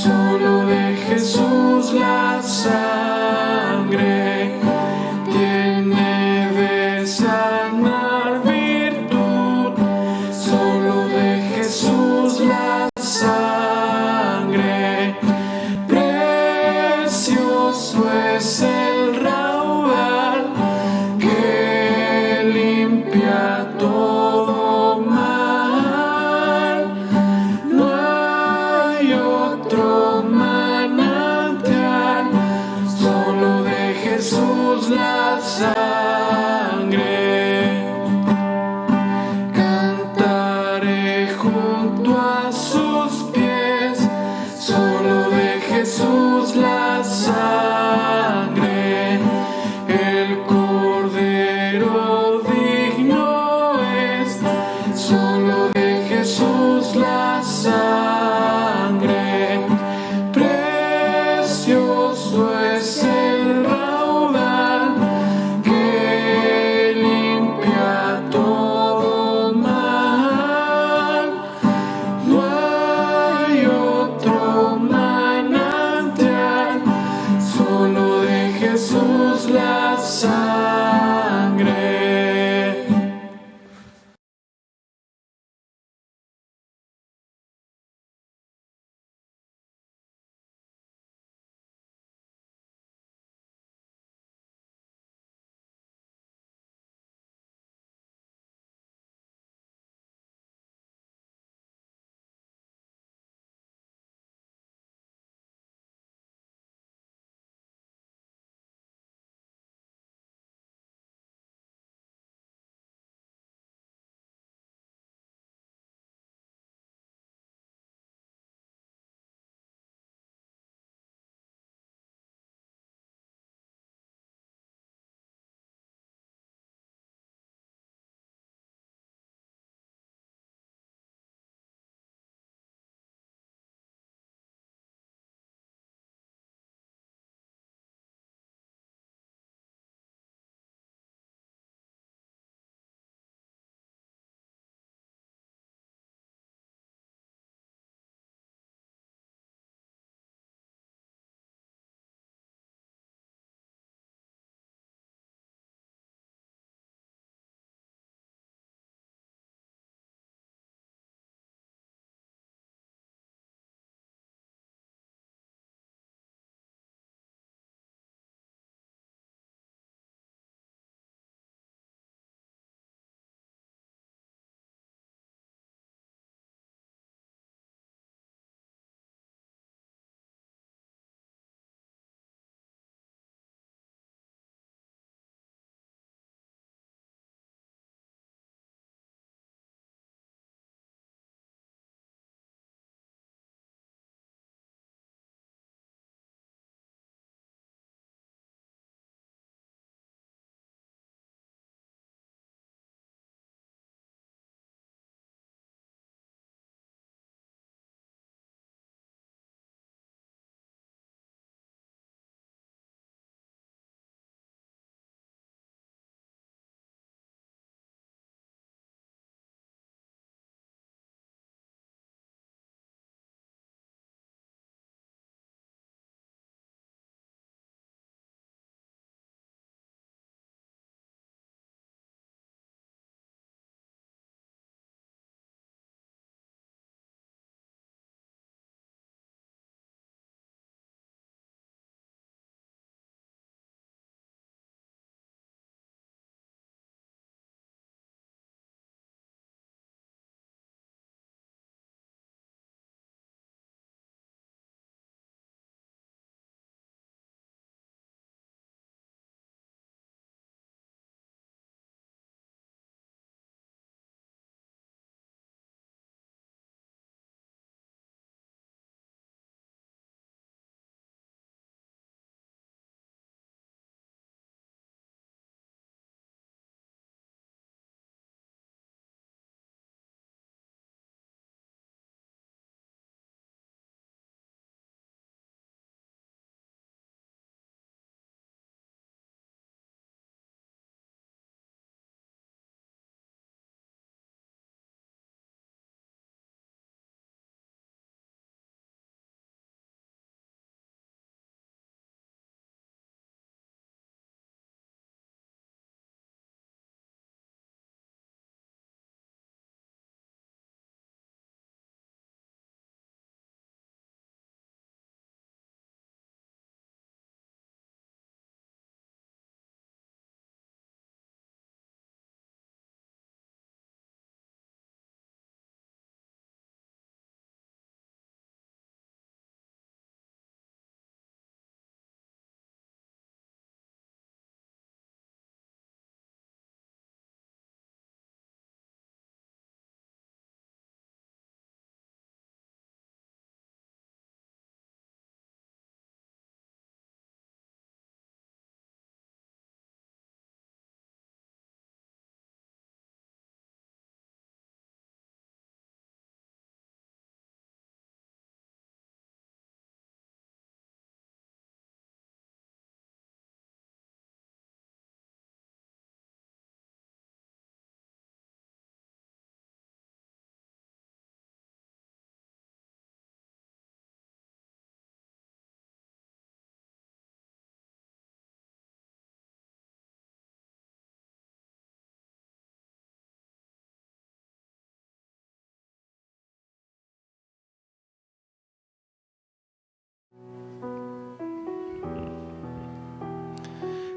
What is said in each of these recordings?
Solo de Jesús la sangre tiene de sanar virtud. Solo de Jesús la sangre, precioso es el raudal que limpia todo mal. No hay otro manantial, solo de Jesús la sangre. Cantaré junto a sus pies, solo de Jesús la sangre. El Cordero digno es, solo de Jesús la sangre. Precioso es el raudal que limpia todo mal. No hay otro manantial, solo de Jesús la sangre.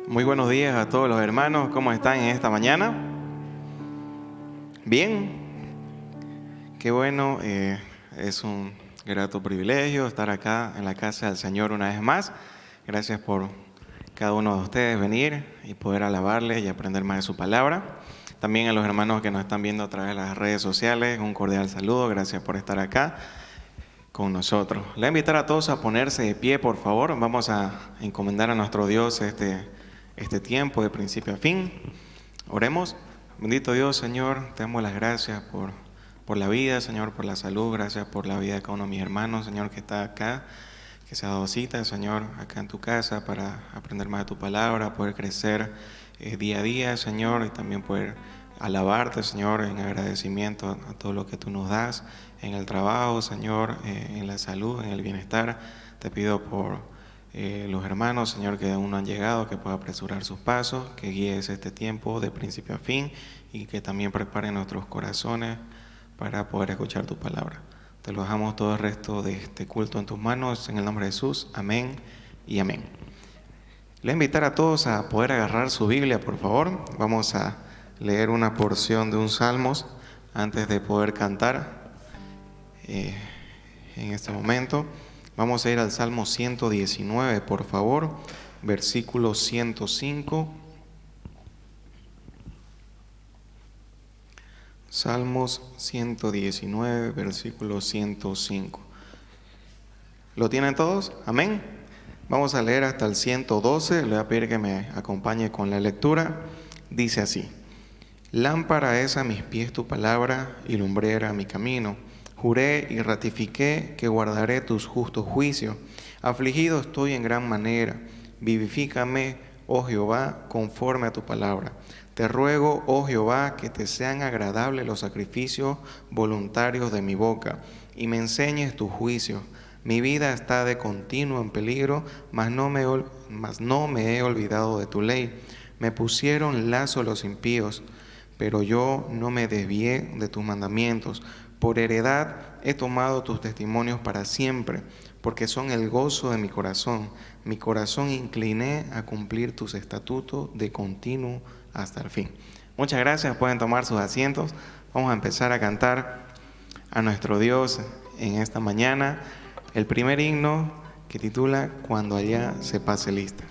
Muy buenos días a todos los hermanos. ¿Cómo están en esta mañana? Bien. Qué bueno. Es un grato privilegio estar acá en la casa del Señor una vez más. Gracias por cada uno de ustedes venir y poder alabarle y aprender más de su palabra. También a los hermanos que nos están viendo a través de las redes sociales, un cordial saludo. Gracias por estar acá con nosotros. Le voy a invitar a todos a ponerse de pie, por favor. Vamos a encomendar a nuestro Dios este tiempo de principio a fin. Oremos. Bendito Dios, Señor, te damos las gracias por la vida, Señor, por la salud. Gracias por la vida de cada uno de mis hermanos, Señor, que está acá, que se ha dado cita, Señor, acá en tu casa para aprender más de tu palabra, poder crecer día a día, Señor, y también poder alabarte, Señor, en agradecimiento a todo lo que tú nos das, en el trabajo, Señor, en la salud, en el bienestar. Te pido por los hermanos, Señor, que aún no han llegado, que pueda apresurar sus pasos, que guíes este tiempo de principio a fin y que también prepare nuestros corazones para poder escuchar tu palabra. Te lo dejamos todo el resto de este culto en tus manos, en el nombre de Jesús. Amén y amén. Le voy a invitar a todos a poder agarrar su Biblia, por favor. Vamos a leer una porción de un Salmos antes de poder cantar en este momento. Vamos a ir al Salmo 119, por favor, versículo 105. Salmos 119, versículo 105. ¿Lo tienen todos? Amén. Vamos a leer hasta el 112. Le voy a pedir que me acompañe con la lectura. Dice así: Lámpara es a mis pies tu palabra y lumbrera a mi camino. Juré y ratifiqué que guardaré tus justos juicios. Afligido estoy en gran manera. Vivifícame, oh Jehová, conforme a tu palabra. Te ruego, oh Jehová, que te sean agradables los sacrificios voluntarios de mi boca, y me enseñes tus juicios. Mi vida está de continuo en peligro, mas no me he olvidado de tu ley. Me pusieron lazo los impíos, pero yo no me desvié de tus mandamientos. Por heredad he tomado tus testimonios para siempre, porque son el gozo de mi corazón. Mi corazón incliné a cumplir tus estatutos de continuo hasta el fin. Muchas gracias, pueden tomar sus asientos. Vamos a empezar a cantar a nuestro Dios en esta mañana el primer himno que titula Cuando allá se pase lista.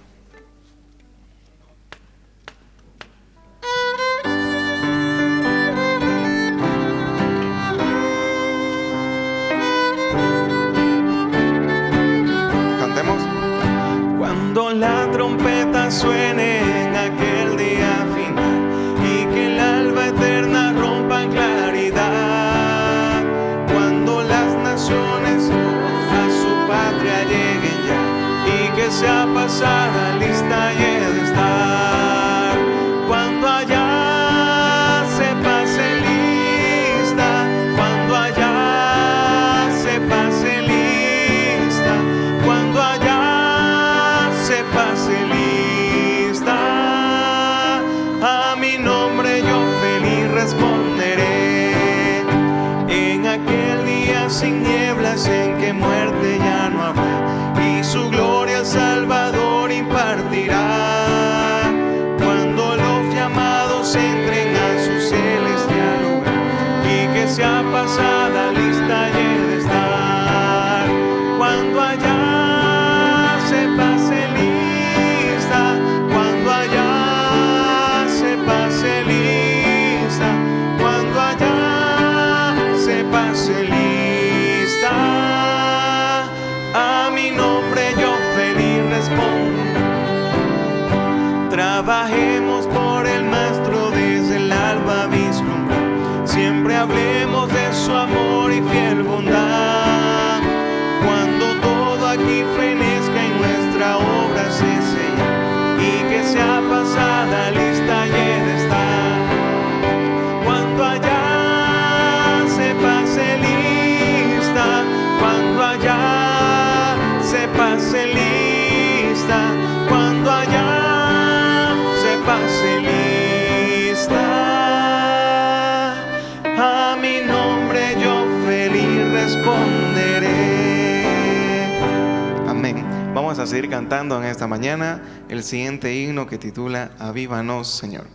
Cuando la trompeta suene en aquel día final y que el alba eterna rompa en claridad, cuando las naciones a su patria lleguen ya y que sea pasada lista y he de estar, cuando allá se pase lista, cuando allá se pase lista, cuando allá se pase lista, a mi nombre yo feliz responderé. En aquel día sin nieblas en que muerte ya no habrá, y su gloria al Salvador impartirá. Cuando los llamados entren a su celestial lugar y que sea pasada lista y he de estar, cuando allá se pase lista, cuando allá se pase lista, cuando allá se pase lista, a mi nombre yo feliz vamos a seguir cantando en esta mañana el siguiente himno que titula Avívanos, Señor.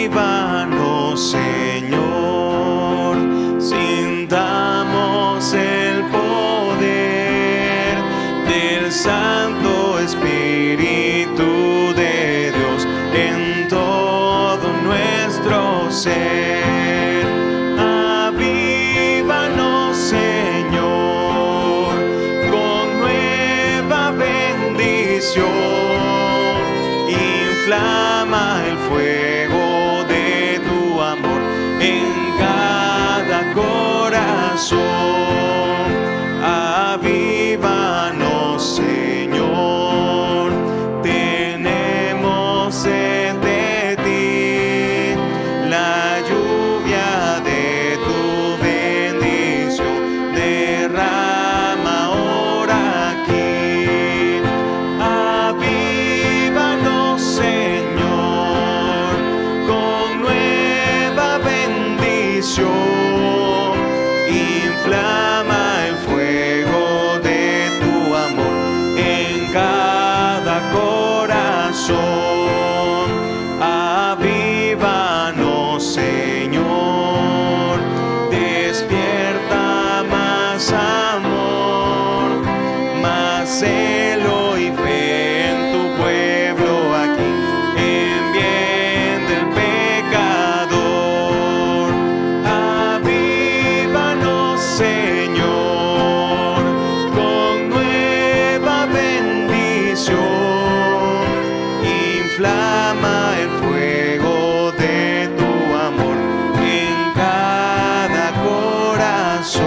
Avívanos, Señor, sintamos el poder del Santo Espíritu de Dios en todo nuestro ser. Avívanos, Señor, con nueva bendición. Inflama el fuego de tu amor en cada corazón. Avívanos, Señor, tenemos sed de ti, la lluvia de tu bendición derrama ahora aquí. Avívanos, Señor, con nueva bendición. Inflama el fuego de tu amor en cada corazón. Avívanos, Señor, despierta más amor, más celo y fe en tu pueblo aquí, en bien del pecador. Avívanos, Señor, con nueva bendición. Inflama el fuego de tu amor en cada corazón.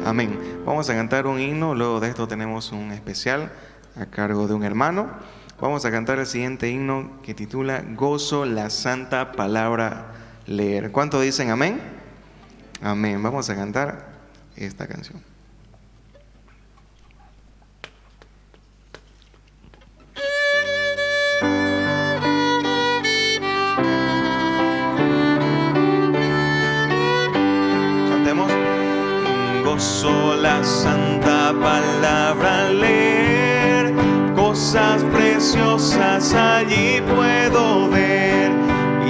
Amén. Vamos a cantar un himno, luego de esto tenemos un especial a cargo de un hermano. Vamos a cantar el siguiente himno que titula Gozo la Santa Palabra Leer. ¿Cuánto dicen amén? Amén. Vamos a cantar esta canción. Cantemos. Gozo la santa palabra leer, cosas preciosas allí puedo ver,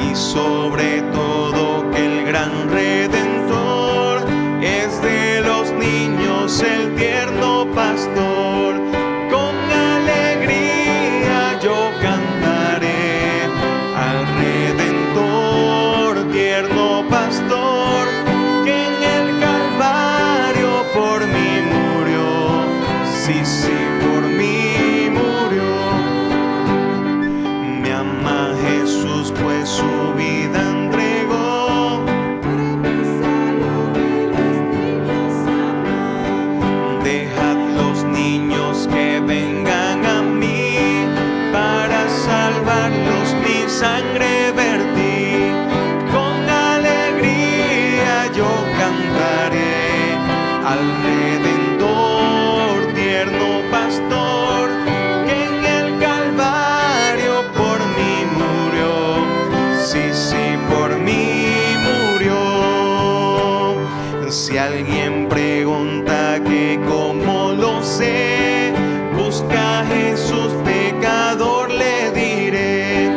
y sobre todo que el gran Redentor es de los niños el tierno pastor. Con alegría yo cantaré al Redentor, tierno pastor, que en el Calvario por mí murió. Sí, sí, por mí murió. Me ama Jesús, pues su vida entregó. Dejad los niños que vengan a mí, para salvarlos mi sangre vertí. Con alegría yo cantaré al Redentor, tierno pastor, que en el Calvario por mí murió. Sí, sí, por mí murió. Si alguien pregunta que cómo lo sé, busca a Jesús pecador, le diré.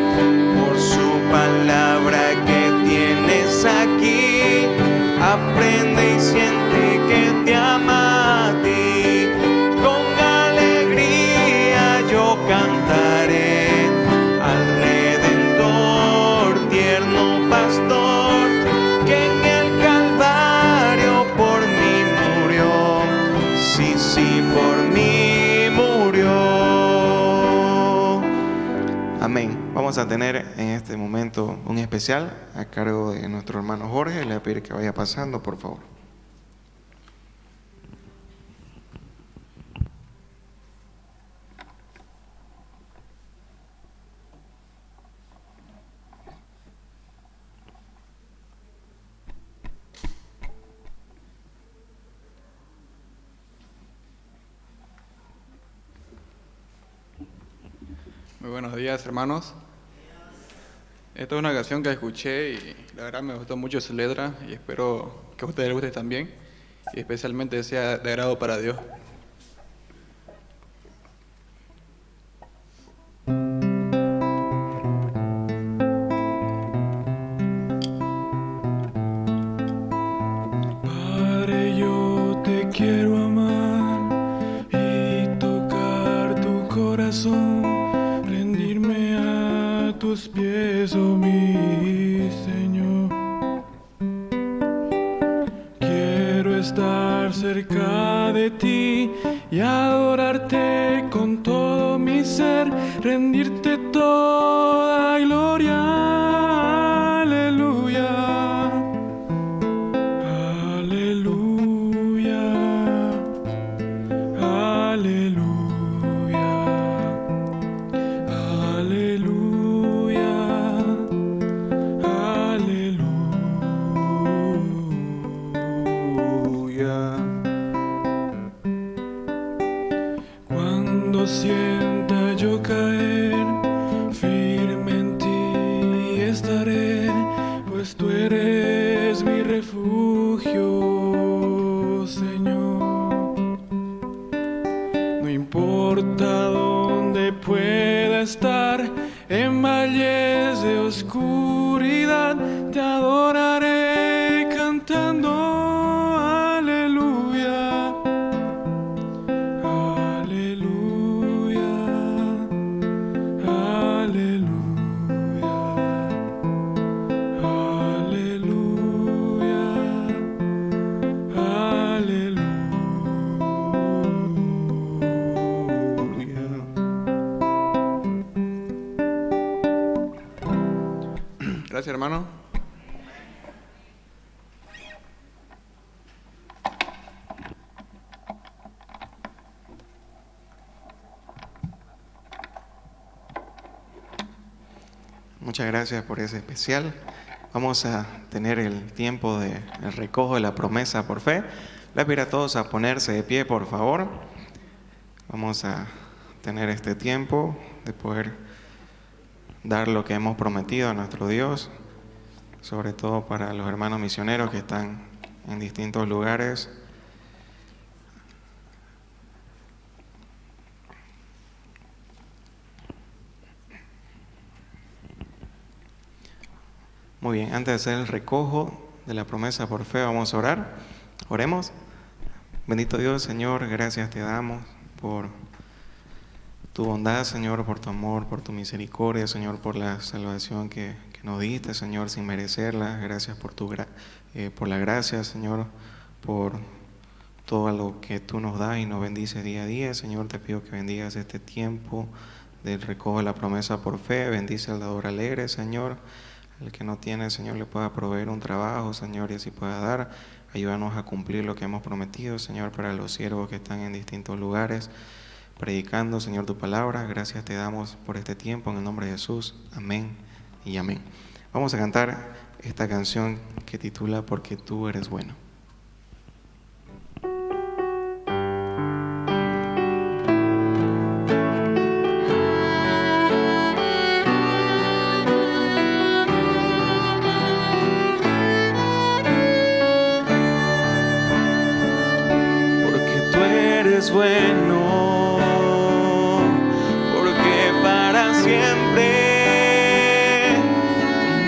Por su palabra que tienes aquí, aprende y siente que te ama a ti. Con alegría yo cantaré al Redentor, tierno pastor, que en el Calvario por mí murió. Sí, sí, por mí murió. Amén. Vamos a tener en este momento un especial a cargo de nuestro hermano Jorge. Le voy a pedir que vaya pasando, por favor. Muy buenos días, hermanos. Esta es una canción que escuché y la verdad me gustó mucho su letra y espero que a ustedes les guste también y especialmente sea de agrado para Dios. Padre, yo te quiero amar y tocar tu corazón, rendirme a tus pies, oh mi Señor. Quiero estar cerca de ti y adorarte con todo mi ser, rendirte toda gloria. Aleluya. Aleluya. Aleluya. Aleluya. Aleluya. Cuando sienta yo caer, firme en ti estaré, pues tú eres mi refugio, Señor. No importa dónde pueda estar, en valles de oscuridad, te adoraré cantando aleluya. Aleluya. Aleluya. Aleluya. Aleluya. Gracias, hermano. Muchas gracias por ese especial. Vamos a tener el tiempo del recojo de la promesa por fe. Les pido a todos a ponerse de pie, por favor. Vamos a tener este tiempo de poder dar lo que hemos prometido a nuestro Dios, sobre todo para los hermanos misioneros que están en distintos lugares. Muy bien, antes de hacer el recojo de la promesa por fe, vamos a orar. Oremos. Bendito Dios, Señor, gracias te damos por tu bondad, Señor, por tu amor, por tu misericordia, Señor, por la salvación que nos diste, Señor, sin merecerla. Gracias por por la gracia, Señor, por todo lo que tú nos das y nos bendices día a día. Señor, te pido que bendigas este tiempo del recojo de la promesa por fe. Bendice al dador alegre, Señor. El que no tiene, Señor, le pueda proveer un trabajo, Señor, y así pueda dar. Ayúdanos a cumplir lo que hemos prometido, Señor, para los siervos que están en distintos lugares, predicando, Señor, tu palabra. Gracias te damos por este tiempo, en el nombre de Jesús. Amén y amén. Vamos a cantar esta canción que titula Porque tú eres bueno. Bueno, porque para siempre tu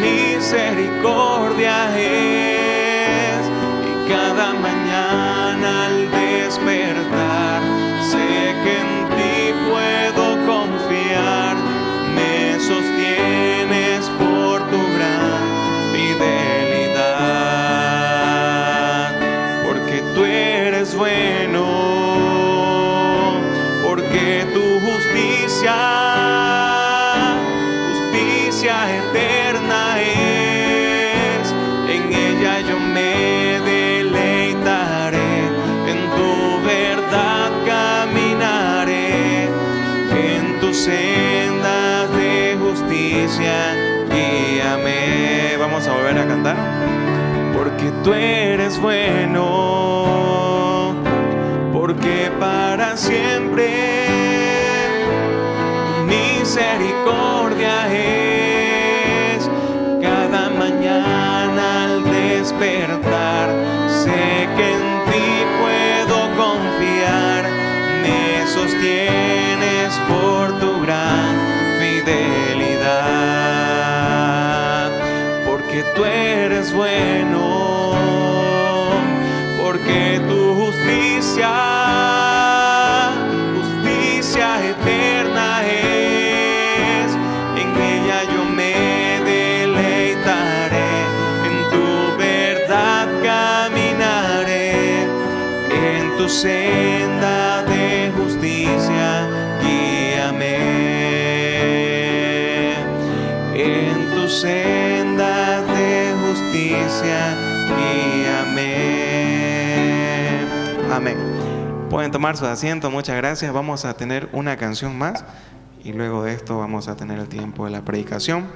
misericordia es, y cada mañana al despertar sé que en ti puedo confiar. Me sostienes por tu gran fidelidad, porque tú eres bueno. Justicia eterna es, en ella yo me deleitaré, en tu verdad caminaré, en tus sendas de justicia guíame. Vamos a volver a cantar. Porque tú eres bueno, porque para siempre misericordia porque tu justicia eterna es. En ella yo me deleitaré, en tu verdad caminaré, en tu senda de justicia guíame, en tu senda de justicia guíame. Amén. Pueden tomar su asiento, muchas gracias. Vamos a tener una canción más y luego de esto vamos a tener el tiempo de la predicación.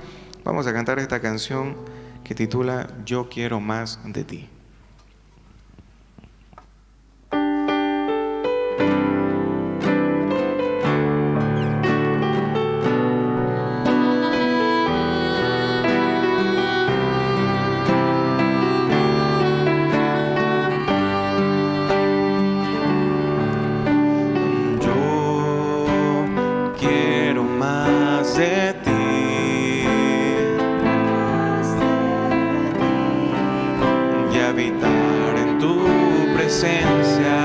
Vamos a cantar esta canción que titula Yo quiero más de ti. De ti y habitar en tu presencia,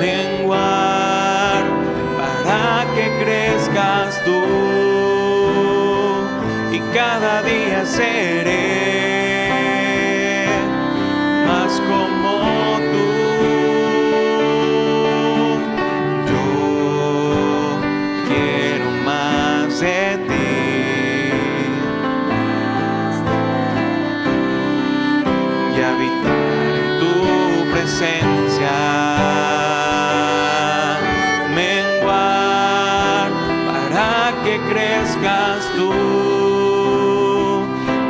menguar para que crezcas tú, y cada día seré más como tú. De ti y habitar en tu presencia, menguar para que crezcas tú,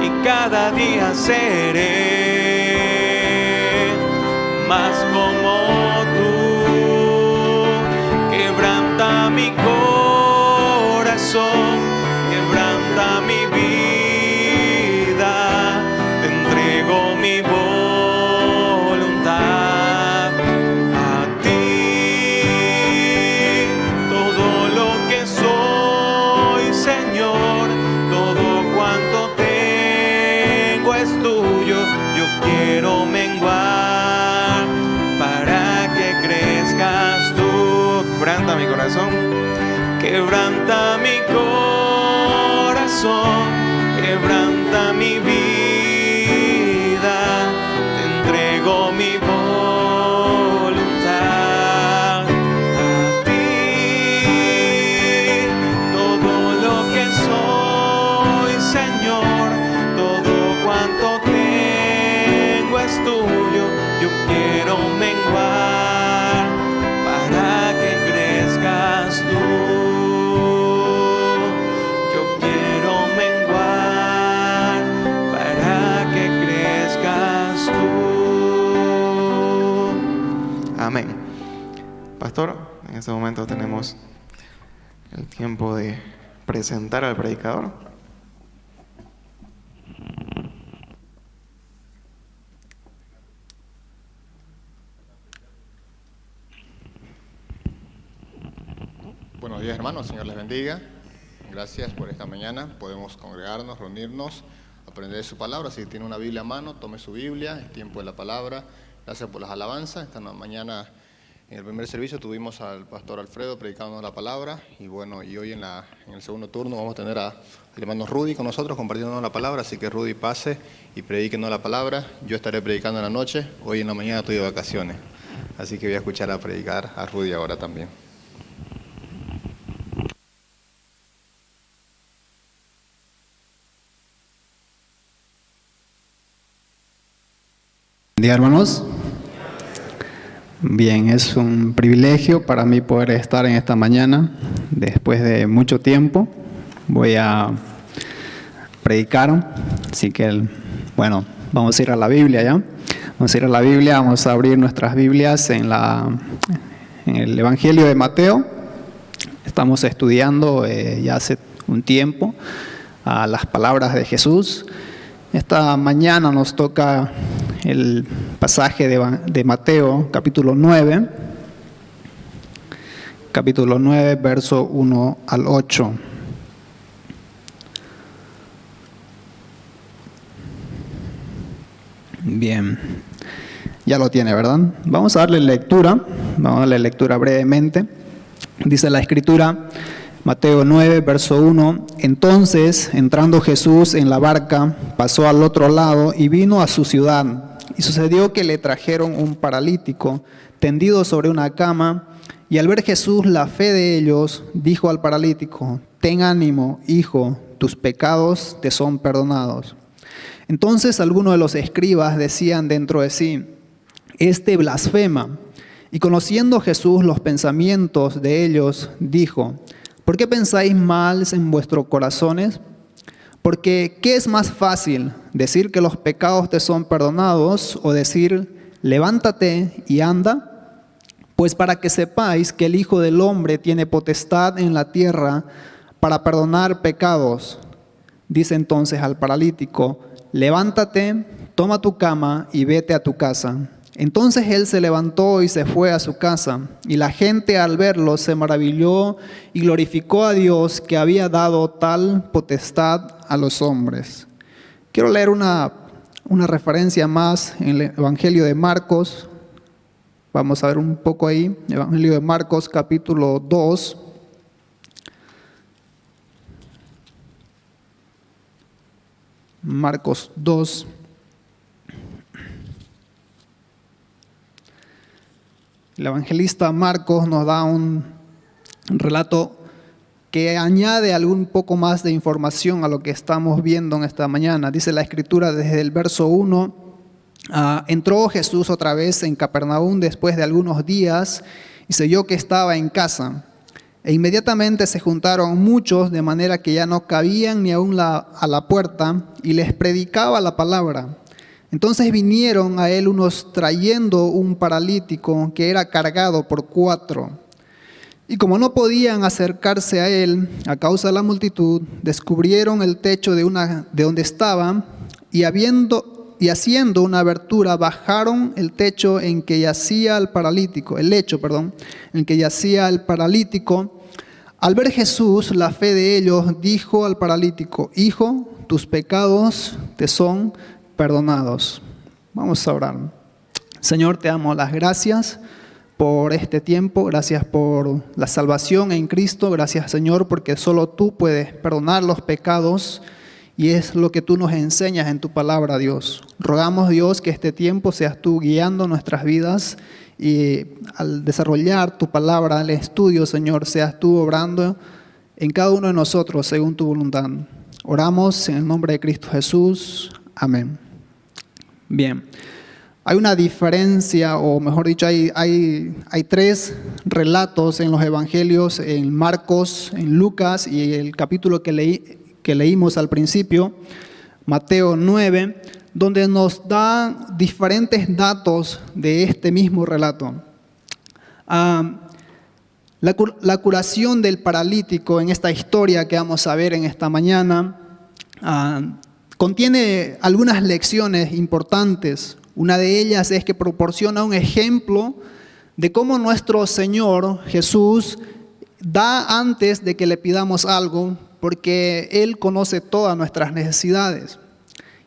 y cada día seré más como tú. Quebranta mi corazón, quebranta mi vida, te entrego mi voluntad a ti. Todo lo que soy, Señor, todo cuanto tengo es tuyo. Yo quiero menguar para que crezcas tú. Quebranta mi corazón, quebranta mi corazón, quebranta mi vida, te entrego mi voluntad a ti. Todo lo que soy, Señor, todo cuanto tengo es tuyo. Yo quiero menguar para que crezcas tú. Amén. Pastor, en este momento tenemos el tiempo de presentar al predicador. Buenos días, hermanos, Señor les bendiga. Gracias por esta mañana. Podemos congregarnos, reunirnos, aprender de su palabra. Si tiene una Biblia a mano, tome su Biblia, es tiempo de la palabra. Gracias por las alabanzas. Esta mañana en el primer servicio tuvimos al pastor Alfredo predicándonos la palabra, y bueno, y hoy en el segundo turno vamos a tener al hermano Rudy con nosotros compartiéndonos la palabra. Así que Rudy, pase y predíquenos la palabra. Yo estaré predicando en la noche. Hoy en la mañana estoy de vacaciones, así que voy a escuchar a predicar a Rudy ahora también. Buen día, hermanos. Bien, es un privilegio para mí poder estar en esta mañana. Después de mucho tiempo voy a predicar, así que, bueno, vamos a ir a la Biblia ya. Vamos a ir a la Biblia, vamos a abrir nuestras Biblias en el Evangelio de Mateo. Estamos estudiando ya hace un tiempo las palabras de Jesús. Esta mañana nos toca el pasaje de Mateo, capítulo 9, verso 1 al 8. Bien, ya lo tiene, ¿verdad? Vamos a darle lectura brevemente. Dice la Escritura, Mateo 9, verso 1, entonces, entrando Jesús en la barca, pasó al otro lado y vino a su ciudad. Y sucedió que le trajeron un paralítico, tendido sobre una cama, y al ver Jesús la fe de ellos, dijo al paralítico, ten ánimo, hijo, tus pecados te son perdonados. Entonces algunos de los escribas decían dentro de sí, este blasfema. Y conociendo Jesús los pensamientos de ellos, dijo, ¿por qué pensáis mal en vuestros corazones? Porque, ¿qué es más fácil? ¿Decir que los pecados te son perdonados o decir, levántate y anda? Pues para que sepáis que el Hijo del Hombre tiene potestad en la tierra para perdonar pecados. Dice entonces al paralítico, levántate, toma tu cama y vete a tu casa. Entonces él se levantó y se fue a su casa, y la gente al verlo se maravilló y glorificó a Dios que había dado tal potestad a los hombres. Quiero leer una referencia más en el Evangelio de Marcos. Vamos a ver un poco ahí, Evangelio de Marcos capítulo 2. Marcos 2. El evangelista Marcos nos da un relato que añade algún poco más de información a lo que estamos viendo en esta mañana. Dice la Escritura desde el verso 1, entró Jesús otra vez en Capernaum después de algunos días y se oyó que estaba en casa. E inmediatamente se juntaron muchos, de manera que ya no cabían ni aún a la puerta, y les predicaba la palabra. Entonces vinieron a él unos trayendo un paralítico que era cargado por 4. Y como no podían acercarse a él a causa de la multitud, descubrieron el techo de donde estaba, y haciendo una abertura, bajaron el lecho en que yacía el paralítico. Al ver Jesús la fe de ellos, dijo al paralítico, hijo, tus pecados te son perdonados. Vamos a orar. Señor, te damos las gracias por este tiempo, gracias por la salvación en Cristo, gracias Señor porque solo tú puedes perdonar los pecados y es lo que tú nos enseñas en tu palabra, Dios. Rogamos, Dios, que este tiempo seas tú guiando nuestras vidas y al desarrollar tu palabra, el estudio, Señor, seas tú obrando en cada uno de nosotros según tu voluntad. Oramos en el nombre de Cristo Jesús. Amén. Bien, hay una diferencia, o mejor dicho, hay 3 relatos en los evangelios, en Marcos, en Lucas y el capítulo que leímos al principio, Mateo 9, donde nos da diferentes datos de este mismo relato. La curación del paralítico en esta historia que vamos a ver en esta mañana contiene algunas lecciones importantes. Una de ellas es que proporciona un ejemplo de cómo nuestro Señor Jesús da antes de que le pidamos algo, porque Él conoce todas nuestras necesidades.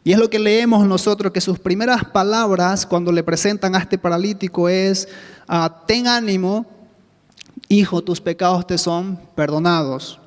Y es lo que leemos nosotros, que sus primeras palabras cuando le presentan a este paralítico es, ten ánimo, hijo, tus pecados te son perdonados.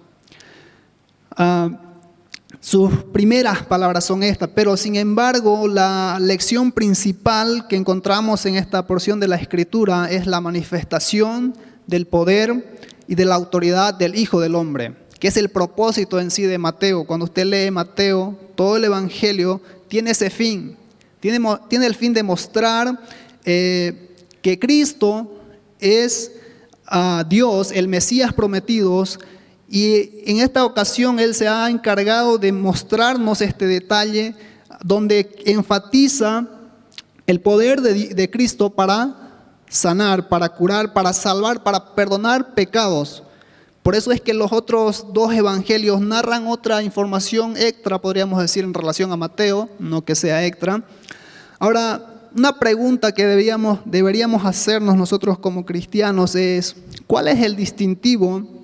Sus primeras palabras son estas, pero sin embargo la lección principal que encontramos en esta porción de la Escritura es la manifestación del poder y de la autoridad del Hijo del Hombre, que es el propósito en sí de Mateo. Cuando usted lee Mateo, todo el Evangelio tiene ese fin, tiene el fin de mostrar que Cristo es Dios, el Mesías prometido. Y en esta ocasión Él se ha encargado de mostrarnos este detalle donde enfatiza el poder de Cristo para sanar, para curar, para salvar, para perdonar pecados. Por eso es que los otros 2 evangelios narran otra información extra, podríamos decir, en relación a Mateo, no que sea extra. Ahora, una pregunta que deberíamos hacernos nosotros como cristianos es, ¿cuál es el distintivo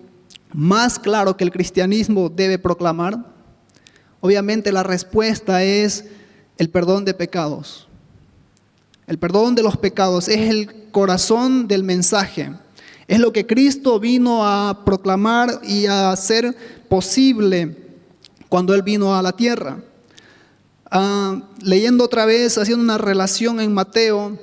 más claro que el cristianismo debe proclamar? Obviamente la respuesta es el perdón de pecados. El perdón de los pecados es el corazón del mensaje. Es lo que Cristo vino a proclamar y a hacer posible cuando Él vino a la tierra. Leyendo otra vez, haciendo una relación en Mateo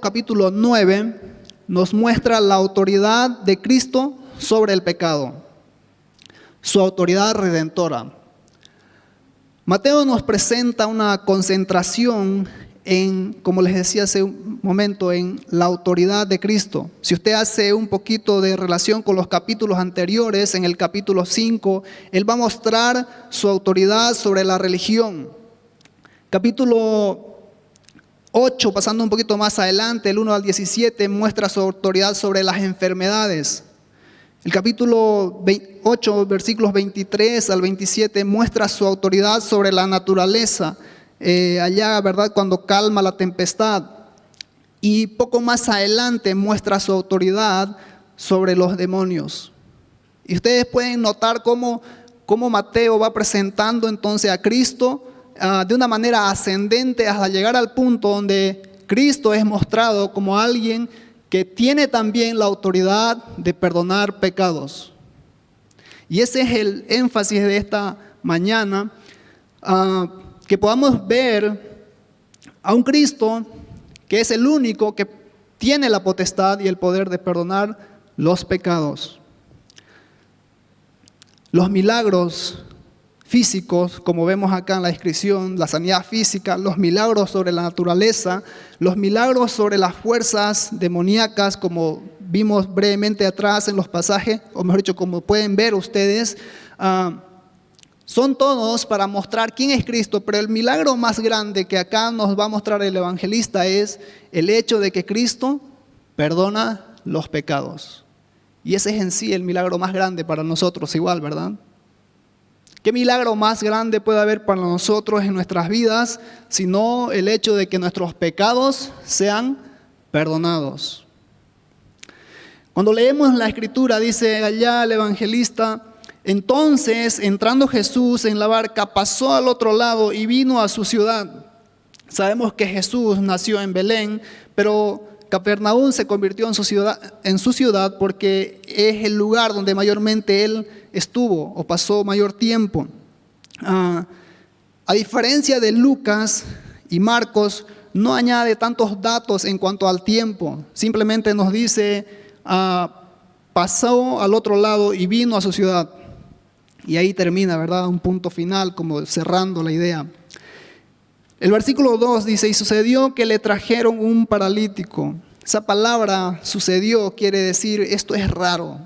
capítulo 9, nos muestra la autoridad de Cristo sobre el pecado, su autoridad redentora. Mateo nos presenta una concentración en, como les decía hace un momento, en la autoridad de Cristo. Si usted hace un poquito de relación con los capítulos anteriores, en el capítulo 5, Él va a mostrar su autoridad sobre la religión. Capítulo 8, pasando un poquito más adelante, el 1 al 17, muestra su autoridad sobre las enfermedades. El capítulo 8, versículos 23 al 27, muestra su autoridad sobre la naturaleza. Allá, ¿verdad?, cuando calma la tempestad. Y poco más adelante muestra su autoridad sobre los demonios. Y ustedes pueden notar cómo Mateo va presentando entonces a Cristo de una manera ascendente hasta llegar al punto donde Cristo es mostrado como alguien que tiene también la autoridad de perdonar pecados. Y ese es el énfasis de esta mañana, que podamos ver a un Cristo que es el único que tiene la potestad y el poder de perdonar los pecados. Los milagros físicos, como vemos acá en la descripción, la sanidad física, los milagros sobre la naturaleza, los milagros sobre las fuerzas demoníacas, como vimos brevemente atrás en los pasajes, o mejor dicho, como pueden ver ustedes, son todos para mostrar quién es Cristo, pero el milagro más grande que acá nos va a mostrar el evangelista es el hecho de que Cristo perdona los pecados. Y ese es en sí el milagro más grande para nosotros igual, ¿verdad? ¿Qué milagro más grande puede haber para nosotros en nuestras vidas sino el hecho de que nuestros pecados sean perdonados? Cuando leemos la Escritura, dice allá el evangelista: entonces, entrando Jesús en la barca, pasó al otro lado y vino a su ciudad. Sabemos que Jesús nació en Belén, pero Capernaum se convirtió en su ciudad porque es el lugar donde mayormente Él estuvo o pasó mayor tiempo. A diferencia de Lucas y Marcos, no añade tantos datos en cuanto al tiempo. Simplemente nos dice, pasó al otro lado y vino a su ciudad. Y ahí termina, ¿verdad? Un punto final, como cerrando la idea. El versículo 2 dice: y sucedió que le trajeron un paralítico. Esa palabra sucedió quiere decir esto es raro,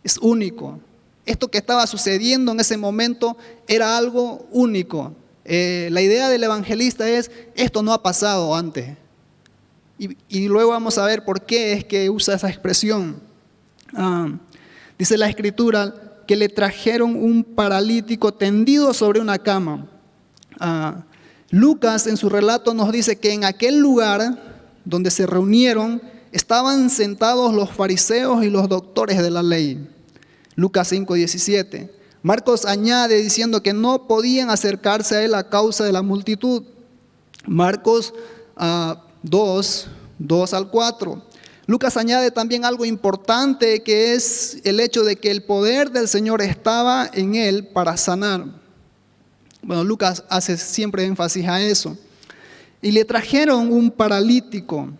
es único. Esto que estaba sucediendo en ese momento era algo único. La idea del evangelista es, esto no ha pasado antes. Y luego vamos a ver por qué es que usa esa expresión. Dice la Escritura que le trajeron un paralítico tendido sobre una cama. Lucas en su relato nos dice que en aquel lugar donde se reunieron estaban sentados los fariseos y los doctores de la ley. Lucas 5:17. Marcos añade diciendo que no podían acercarse a él a causa de la multitud. Marcos 2 al 4. Lucas añade también algo importante, que es el hecho de que el poder del Señor estaba en él para sanar. Bueno, Lucas hace siempre énfasis a eso. Y le trajeron un paralítico,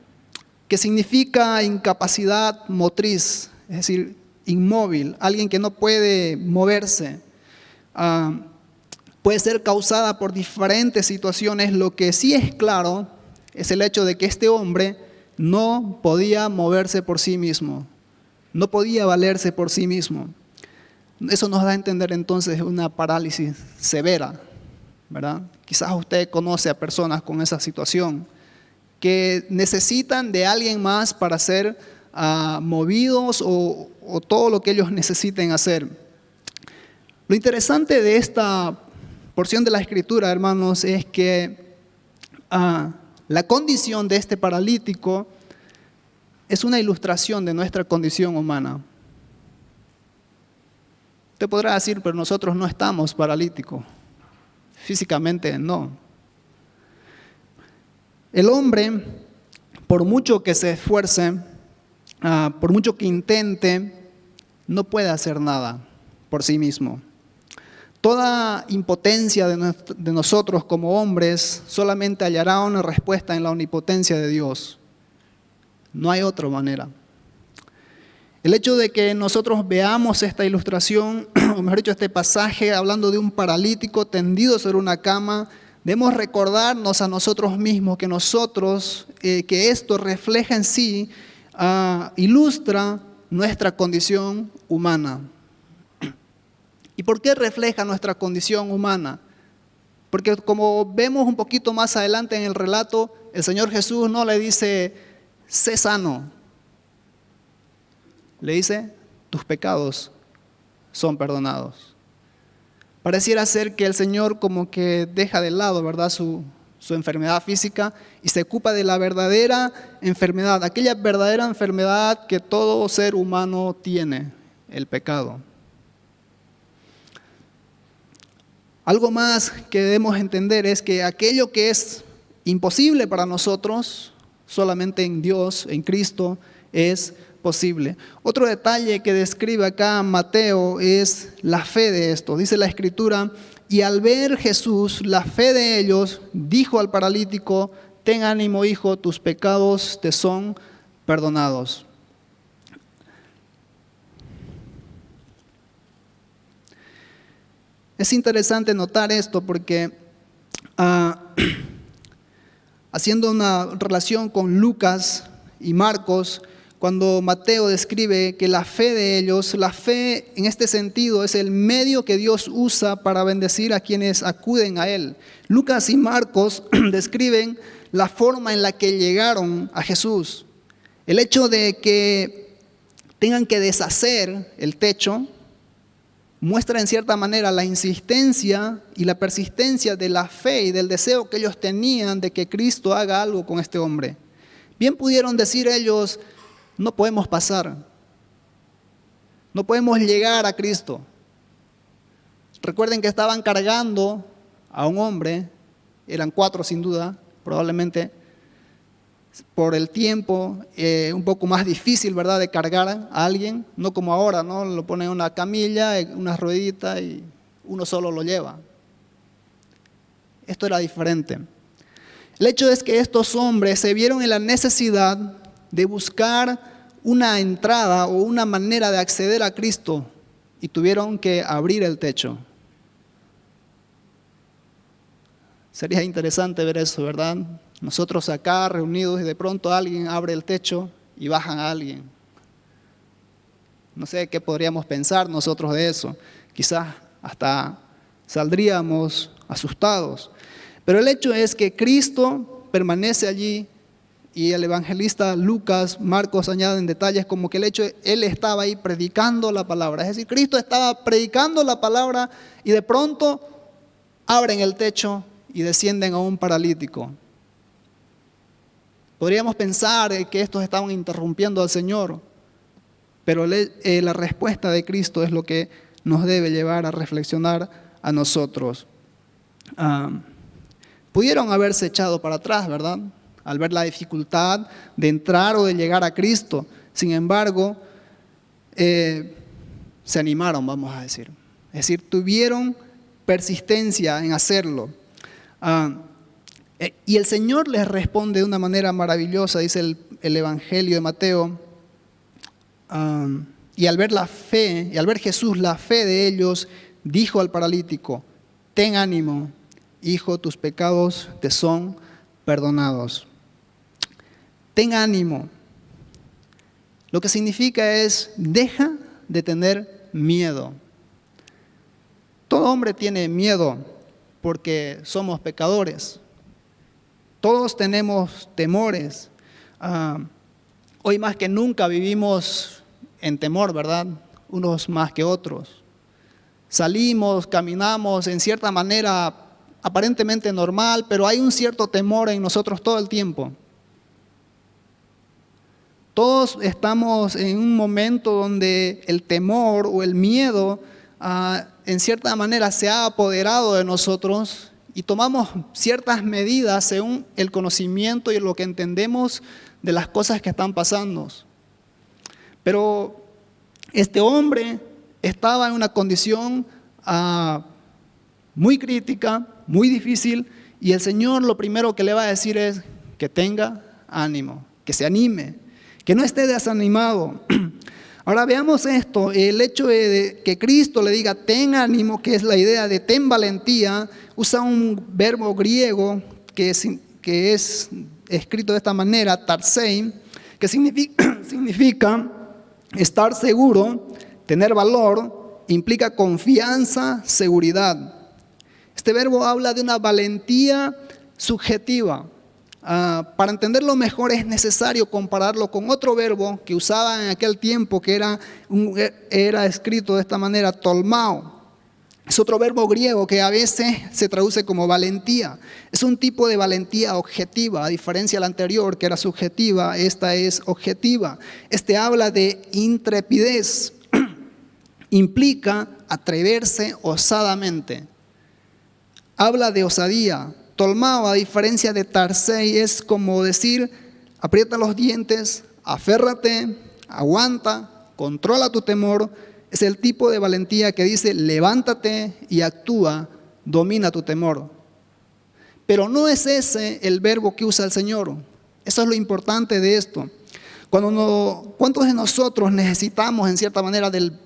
que significa incapacidad motriz, es decir, inmóvil, alguien que no puede moverse. Puede ser causada por diferentes situaciones. Lo que sí es claro es el hecho de que este hombre no podía moverse por sí mismo, no podía valerse por sí mismo. Eso nos da a entender entonces una parálisis severa, ¿verdad? Quizás usted conoce a personas con esa situación que necesitan de alguien más para ser movidos o todo lo que ellos necesiten hacer. Lo interesante de esta porción de la Escritura, hermanos, es que la condición de este paralítico es una ilustración de nuestra condición humana. Usted podrá decir, pero nosotros no estamos paralíticos. Físicamente no. El hombre, por mucho que se esfuerce, por mucho que intente, no puede hacer nada por sí mismo. Toda impotencia de nosotros como hombres solamente hallará una respuesta en la omnipotencia de Dios. No hay otra manera. El hecho de que nosotros veamos esta ilustración, o mejor dicho, este pasaje hablando de un paralítico tendido sobre una cama, debemos recordarnos a nosotros mismos que esto refleja en sí, ilustra nuestra condición humana. ¿Y por qué refleja nuestra condición humana? Porque como vemos un poquito más adelante en el relato, el Señor Jesús no le dice, sé sano. Le dice, tus pecados son perdonados. Pareciera ser que el Señor como que deja de lado, ¿verdad?, su enfermedad física y se ocupa de la verdadera enfermedad, aquella verdadera enfermedad que todo ser humano tiene, el pecado. Algo más que debemos entender es que aquello que es imposible para nosotros, solamente en Dios, en Cristo, es posible. Otro detalle que describe acá Mateo es la fe de esto. Dice la Escritura, y al ver Jesús la fe de ellos, dijo al paralítico, ten ánimo, hijo, tus pecados te son perdonados. Es interesante notar esto porque haciendo una relación con Lucas y Marcos, cuando Mateo describe que la fe de ellos, la fe en este sentido es el medio que Dios usa para bendecir a quienes acuden a Él. Lucas y Marcos describen la forma en la que llegaron a Jesús. El hecho de que tengan que deshacer el techo muestra en cierta manera la insistencia y la persistencia de la fe y del deseo que ellos tenían de que Cristo haga algo con este hombre. Bien pudieron decir ellos, no podemos pasar, no podemos llegar a Cristo. Recuerden que estaban cargando a un hombre, eran 4 sin duda, probablemente por el tiempo un poco más difícil, ¿verdad?, de cargar a alguien, no como ahora, ¿no? Lo ponen en una camilla, una ruedita y uno solo lo lleva. Esto era diferente. El hecho es que estos hombres se vieron en la necesidad de buscar una entrada o una manera de acceder a Cristo y tuvieron que abrir el techo. Sería interesante ver eso, ¿verdad? Nosotros acá reunidos y de pronto alguien abre el techo y bajan a alguien. No sé qué podríamos pensar nosotros de eso. Quizás hasta saldríamos asustados. Pero el hecho es que Cristo permanece allí y el evangelista Lucas, Marcos añaden detalles como que el hecho de él estaba ahí predicando la palabra. Es decir, Cristo estaba predicando la palabra y de pronto abren el techo y descienden a un paralítico. Podríamos pensar que estos estaban interrumpiendo al Señor, pero la respuesta de Cristo es lo que nos debe llevar a reflexionar a nosotros. Pudieron haberse echado para atrás, ¿verdad?, al ver la dificultad de entrar o de llegar a Cristo. Sin embargo, se animaron, vamos a decir. Es decir, tuvieron persistencia en hacerlo. Y el Señor les responde de una manera maravillosa, dice el Evangelio de Mateo. Y al ver la fe, y al ver Jesús la fe de ellos, dijo al paralítico, ten ánimo, hijo, tus pecados te son perdonados. Ten ánimo. Lo que significa es, deja de tener miedo. Todo hombre tiene miedo porque somos pecadores. Todos tenemos temores. Hoy más que nunca vivimos en temor, ¿verdad? Unos más que otros. Salimos, caminamos en cierta manera aparentemente normal, pero hay un cierto temor en nosotros todo el tiempo. Todos estamos en un momento donde el temor o el miedo en cierta manera se ha apoderado de nosotros y tomamos ciertas medidas según el conocimiento y lo que entendemos de las cosas que están pasando. Pero este hombre estaba en una condición muy crítica, muy difícil, y el Señor lo primero que le va a decir es que tenga ánimo, que se anime, que no esté desanimado. Ahora veamos esto, el hecho de que Cristo le diga ten ánimo, que es la idea de ten valentía, usa un verbo griego que es escrito de esta manera, tarsei, que significa estar seguro, tener valor, implica confianza, seguridad. Este verbo habla de una valentía subjetiva. Para entenderlo mejor es necesario compararlo con otro verbo que usaba en aquel tiempo, que era escrito de esta manera, tolmao. Es otro verbo griego que a veces se traduce como valentía. Es un tipo de valentía objetiva, a diferencia de la anterior que era subjetiva, esta es objetiva. Este habla de intrepidez, implica atreverse osadamente. Habla de osadía. Tolmao, a diferencia de tarsei, es como decir, aprieta los dientes, aférrate, aguanta, controla tu temor. Es el tipo de valentía que dice, levántate y actúa, domina tu temor. Pero no es ese el verbo que usa el Señor. Eso es lo importante de esto. ¿Cuántos de nosotros necesitamos en cierta manera del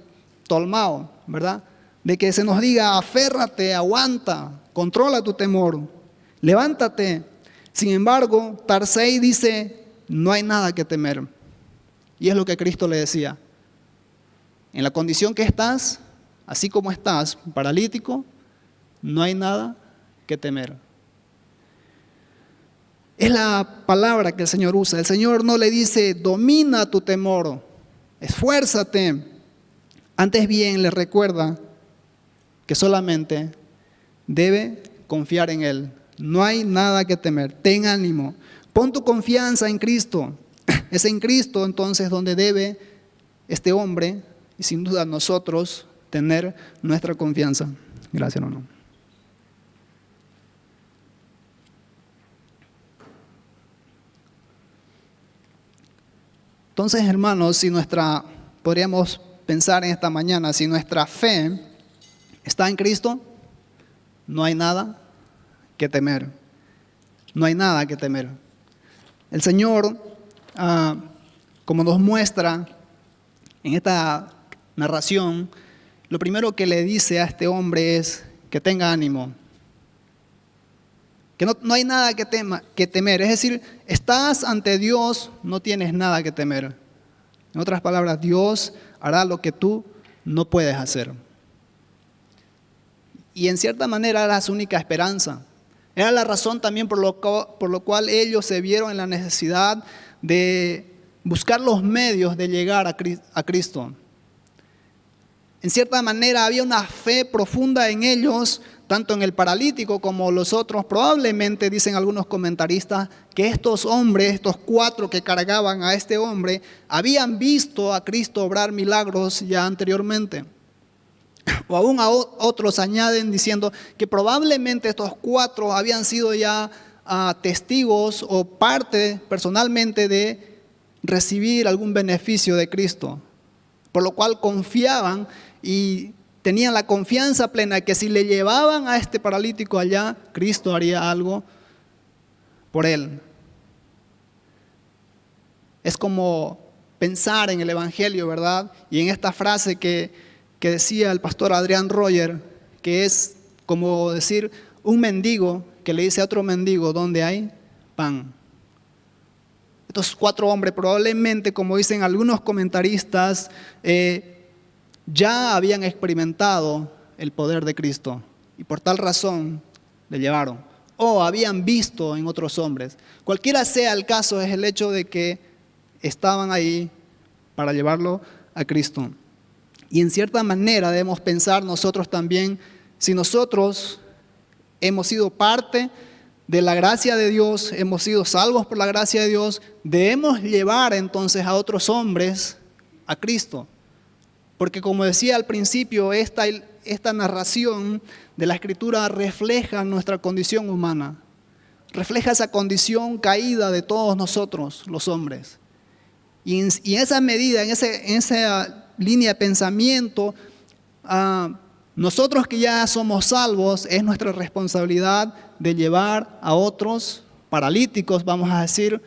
tolmao, verdad? De que se nos diga, aférrate, aguanta, controla tu temor, levántate. Sin embargo, tarsei dice, no hay nada que temer. Y es lo que Cristo le decía. En la condición que estás, así como estás, paralítico, no hay nada que temer. Es la palabra que el Señor usa. El Señor no le dice, domina tu temor, esfuérzate. Antes bien le recuerda que solamente debe confiar en Él. No hay nada que temer. Ten ánimo. Pon tu confianza en Cristo. Es en Cristo entonces donde debe este hombre, y sin duda nosotros, tener nuestra confianza. Gracias, hermano. Entonces, hermanos, podríamos pensar en esta mañana, si nuestra fe está en Cristo, no hay nada que temer. No hay nada que temer. El Señor, como nos muestra en esta narración, lo primero que le dice a este hombre es que tenga ánimo. Que no hay nada que temer. Es decir, estás ante Dios, no tienes nada que temer. En otras palabras, Dios hará lo que tú no puedes hacer. Y en cierta manera era su única esperanza. Era la razón también por lo cual ellos se vieron en la necesidad de buscar los medios de llegar a Cristo. En cierta manera había una fe profunda en ellos, tanto en el paralítico como los otros. Probablemente, dicen algunos comentaristas, que estos hombres, estos 4 que cargaban a este hombre, habían visto a Cristo obrar milagros ya anteriormente. O aún a otros añaden diciendo que probablemente estos 4 habían sido ya testigos o parte personalmente de recibir algún beneficio de Cristo, por lo cual confiaban y tenían la confianza plena que si le llevaban a este paralítico allá, Cristo haría algo por él. Es como pensar en el Evangelio, ¿verdad? Y en esta frase que decía el pastor Adrián Roger, que es como decir un mendigo que le dice a otro mendigo, ¿dónde hay pan? Estos 4 hombres probablemente, como dicen algunos comentaristas, ya habían experimentado el poder de Cristo y por tal razón le llevaron. O habían visto en otros hombres. Cualquiera sea el caso, es el hecho de que estaban ahí para llevarlo a Cristo. Y en cierta manera debemos pensar nosotros también, si nosotros hemos sido parte de la gracia de Dios, hemos sido salvos por la gracia de Dios, debemos llevar entonces a otros hombres a Cristo. Porque como decía al principio, esta esta narración de la Escritura refleja nuestra condición humana, refleja esa condición caída de todos nosotros, los hombres. Y en esa medida, en esa línea de pensamiento, nosotros que ya somos salvos, es nuestra responsabilidad de llevar a otros paralíticos, vamos a decir,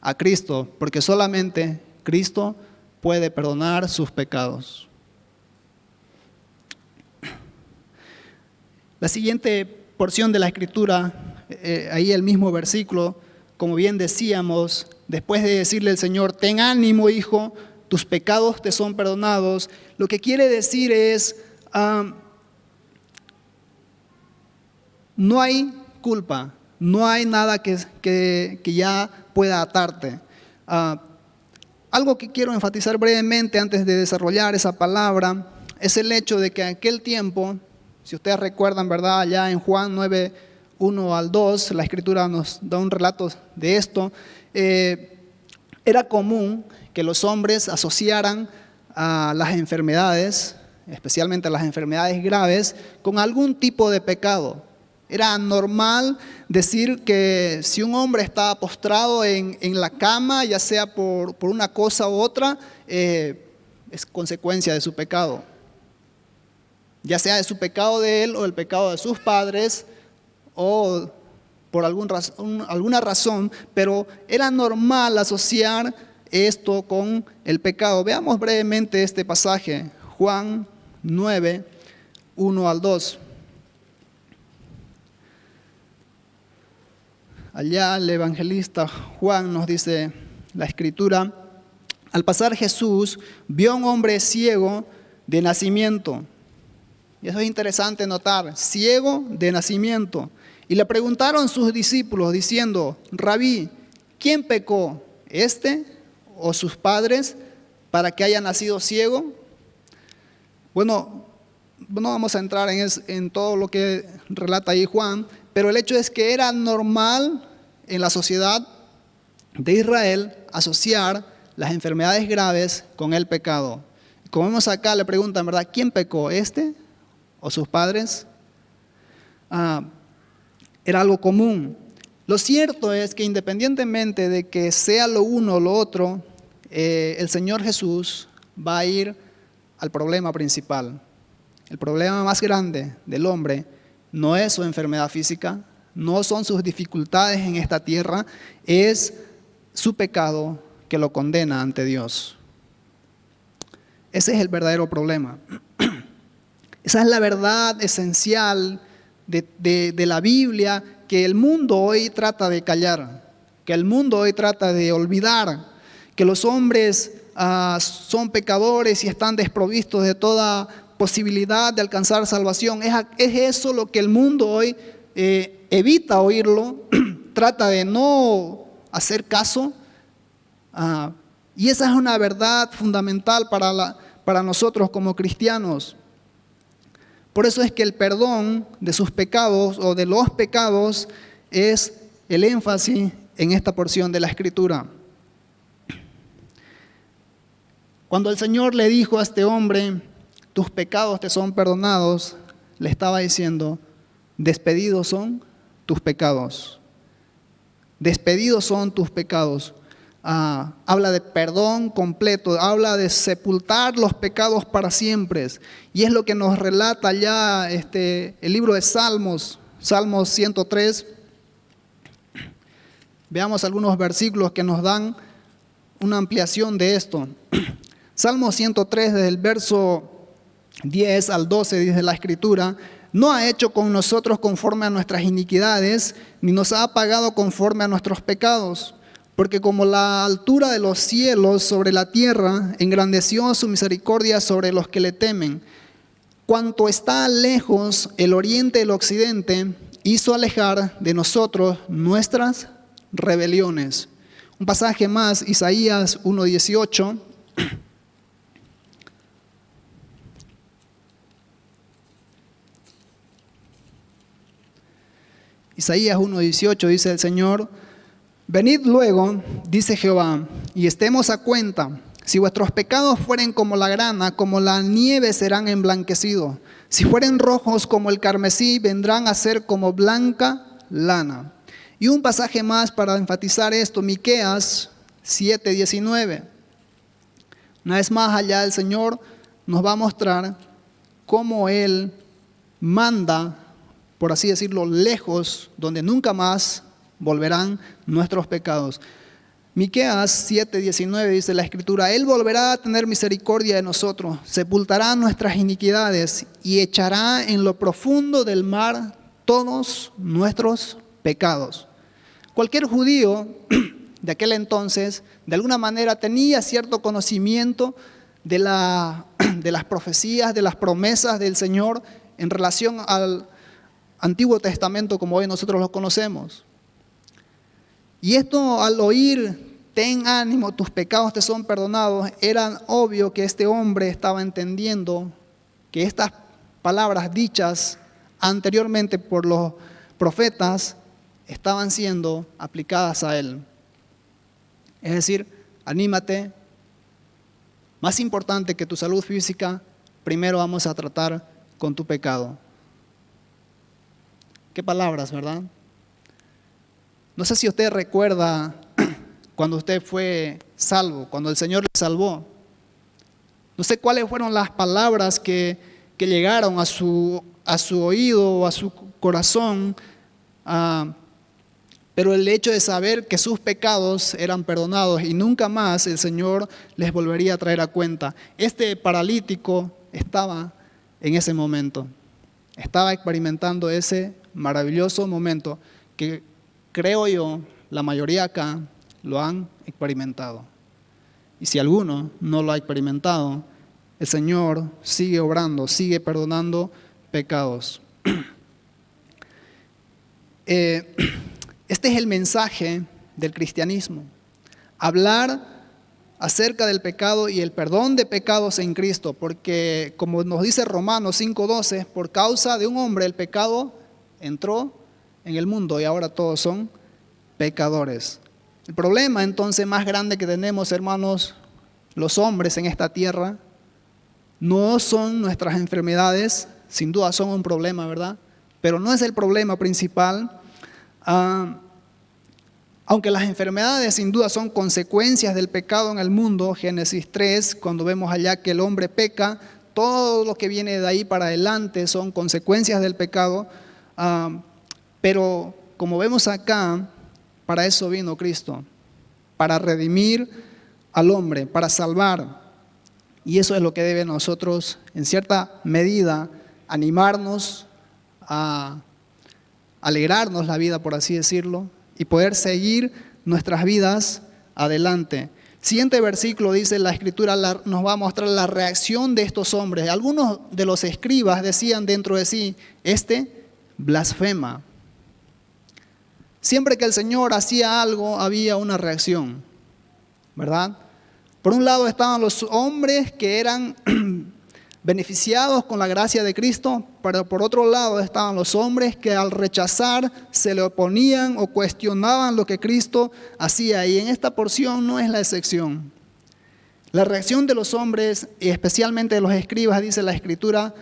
a Cristo, porque solamente Cristo puede perdonar sus pecados. La siguiente porción de la Escritura, ahí el mismo versículo, como bien decíamos, después de decirle al Señor, ten ánimo, hijo, tus pecados te son perdonados, lo que quiere decir es, no hay culpa, no hay nada que ya pueda atarte. Algo que quiero enfatizar brevemente antes de desarrollar esa palabra es el hecho de que en aquel tiempo, si ustedes recuerdan, ¿verdad? Allá en Juan 9, 1 al 2, la Escritura nos da un relato de esto. Era común que los hombres asociaran a las enfermedades, especialmente a las enfermedades graves, con algún tipo de pecado. Era normal decir que si un hombre estaba postrado en la cama, ya sea por una cosa u otra, es consecuencia de su pecado. Ya sea de su pecado de él o el pecado de sus padres o por alguna razón, pero era normal asociar esto con el pecado. Veamos brevemente este pasaje, Juan 9, 1 al 2. Allá el evangelista Juan nos dice la Escritura, al pasar Jesús vio a un hombre ciego de nacimiento. Y eso es interesante notar, ciego de nacimiento. Y le preguntaron sus discípulos diciendo, Rabí, ¿quién pecó, este o sus padres, para que haya nacido ciego? Bueno, no vamos a entrar en todo lo que relata ahí Juan, pero el hecho es que era normal en la sociedad de Israel asociar las enfermedades graves con el pecado. Como vemos acá, le preguntan, ¿verdad? ¿Quién pecó, este o sus padres? Era algo común. Lo cierto es que independientemente de que sea lo uno o lo otro, el Señor Jesús va a ir al problema principal. El problema más grande del hombre no es su enfermedad física, no son sus dificultades en esta tierra, es su pecado que lo condena ante Dios. Ese es el verdadero problema. Esa es la verdad esencial de la Biblia que el mundo hoy trata de callar, que el mundo hoy trata de olvidar, que los hombres son pecadores y están desprovistos de toda posibilidad de alcanzar salvación. Es eso lo que el mundo hoy evita oírlo, trata de no hacer caso. Y esa es una verdad fundamental para nosotros como cristianos. Por eso es que el perdón de sus pecados o de los pecados es el énfasis en esta porción de la Escritura. Cuando el Señor le dijo a este hombre, tus pecados te son perdonados, le estaba diciendo, despedidos son tus pecados. Despedidos son tus pecados. Habla de perdón completo, habla de sepultar los pecados para siempre. Y es lo que nos relata ya el libro de Salmos, Salmos 103. Veamos algunos versículos que nos dan una ampliación de esto. Salmo 103, desde el verso 10 al 12, dice la Escritura, no ha hecho con nosotros conforme a nuestras iniquidades, ni nos ha pagado conforme a nuestros pecados. Porque como la altura de los cielos sobre la tierra, engrandeció su misericordia sobre los que le temen. Cuanto está lejos el oriente del occidente, hizo alejar de nosotros nuestras rebeliones. Un pasaje más, Isaías 1:18. Isaías 1:18 dice el Señor, venid luego, dice Jehová, y estemos a cuenta. Si vuestros pecados fueren como la grana, como la nieve serán emblanquecidos. Si fueren rojos como el carmesí, vendrán a ser como blanca lana. Y un pasaje más para enfatizar esto, Miqueas 7:19. Una vez más, allá el Señor nos va a mostrar cómo Él manda, por así decirlo, lejos, donde nunca más volverán nuestros pecados. Miqueas 7:19 dice la Escritura: Él volverá a tener misericordia de nosotros, sepultará nuestras iniquidades y echará en lo profundo del mar todos nuestros pecados. Cualquier judío de aquel entonces, de alguna manera, tenía cierto conocimiento de las profecías, de las promesas del Señor en relación al Antiguo Testamento como hoy nosotros lo conocemos. Y esto, al oír, ten ánimo, tus pecados te son perdonados, era obvio que este hombre estaba entendiendo que estas palabras dichas anteriormente por los profetas estaban siendo aplicadas a él. Es decir, anímate. Más importante que tu salud física, primero vamos a tratar con tu pecado. Qué palabras, ¿verdad? No sé si usted recuerda cuando usted fue salvo, cuando el Señor le salvó. No sé cuáles fueron las palabras que llegaron a su oído o a su corazón, pero el hecho de saber que sus pecados eran perdonados y nunca más el Señor les volvería a traer a cuenta. Este paralítico estaba en ese momento, estaba experimentando ese maravilloso momento que creo yo, la mayoría acá lo han experimentado. Y si alguno no lo ha experimentado, el Señor sigue obrando, sigue perdonando pecados. Este es el mensaje del cristianismo. Hablar acerca del pecado y el perdón de pecados en Cristo, porque como nos dice Romanos 5:12, por causa de un hombre el pecado entró en el mundo y ahora todos son pecadores. El problema entonces más grande que tenemos, hermanos, los hombres en esta tierra, no son nuestras enfermedades, sin duda son un problema, ¿verdad? Pero no es el problema principal. Aunque las enfermedades sin duda son consecuencias del pecado en el mundo, Génesis 3, cuando vemos allá que el hombre peca, todo lo que viene de ahí para adelante son consecuencias del pecado, pero como vemos acá, para eso vino Cristo, para redimir al hombre, para salvar. Y eso es lo que debe nosotros, en cierta medida, animarnos a alegrarnos la vida, por así decirlo, y poder seguir nuestras vidas adelante. Siguiente versículo dice, la Escritura nos va a mostrar la reacción de estos hombres. Algunos de los escribas decían dentro de sí, este blasfema. Siempre que el Señor hacía algo, había una reacción, ¿verdad? Por un lado estaban los hombres que eran beneficiados con la gracia de Cristo, pero por otro lado estaban los hombres que al rechazar se le oponían o cuestionaban lo que Cristo hacía, y en esta porción no es la excepción. La reacción de los hombres, y especialmente de los escribas, dice la Escritura,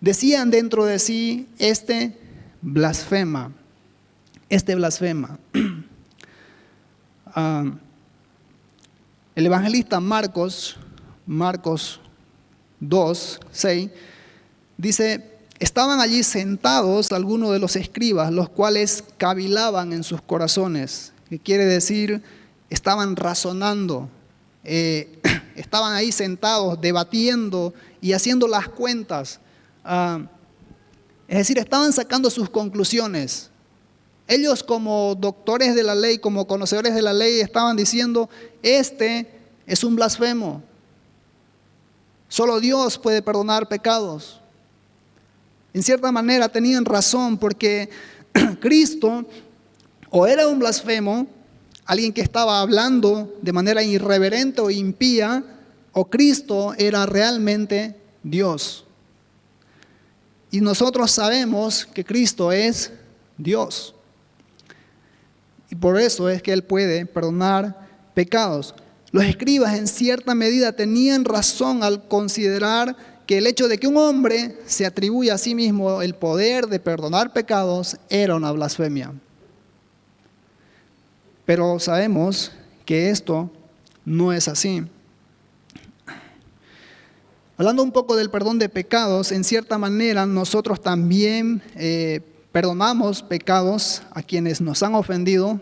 decían dentro de sí, este blasfema. El evangelista Marcos 2:6 dice, estaban allí sentados algunos de los escribas, los cuales cavilaban en sus corazones, que quiere decir, estaban razonando, estaban ahí sentados, debatiendo y haciendo las cuentas, es decir, estaban sacando sus conclusiones. Ellos como doctores de la ley, como conocedores de la ley, estaban diciendo, este es un blasfemo. Solo Dios puede perdonar pecados. En cierta manera tenían razón, porque Cristo o era un blasfemo, alguien que estaba hablando de manera irreverente o impía, o Cristo era realmente Dios. Y nosotros sabemos que Cristo es Dios. Y por eso es que Él puede perdonar pecados. Los escribas en cierta medida tenían razón al considerar que que el hecho de que un hombre se atribuya a sí mismo el poder de perdonar pecados era una blasfemia. Pero sabemos que esto no es así. Hablando un poco del perdón de pecados, en cierta manera nosotros también perdonamos pecados a quienes nos han ofendido.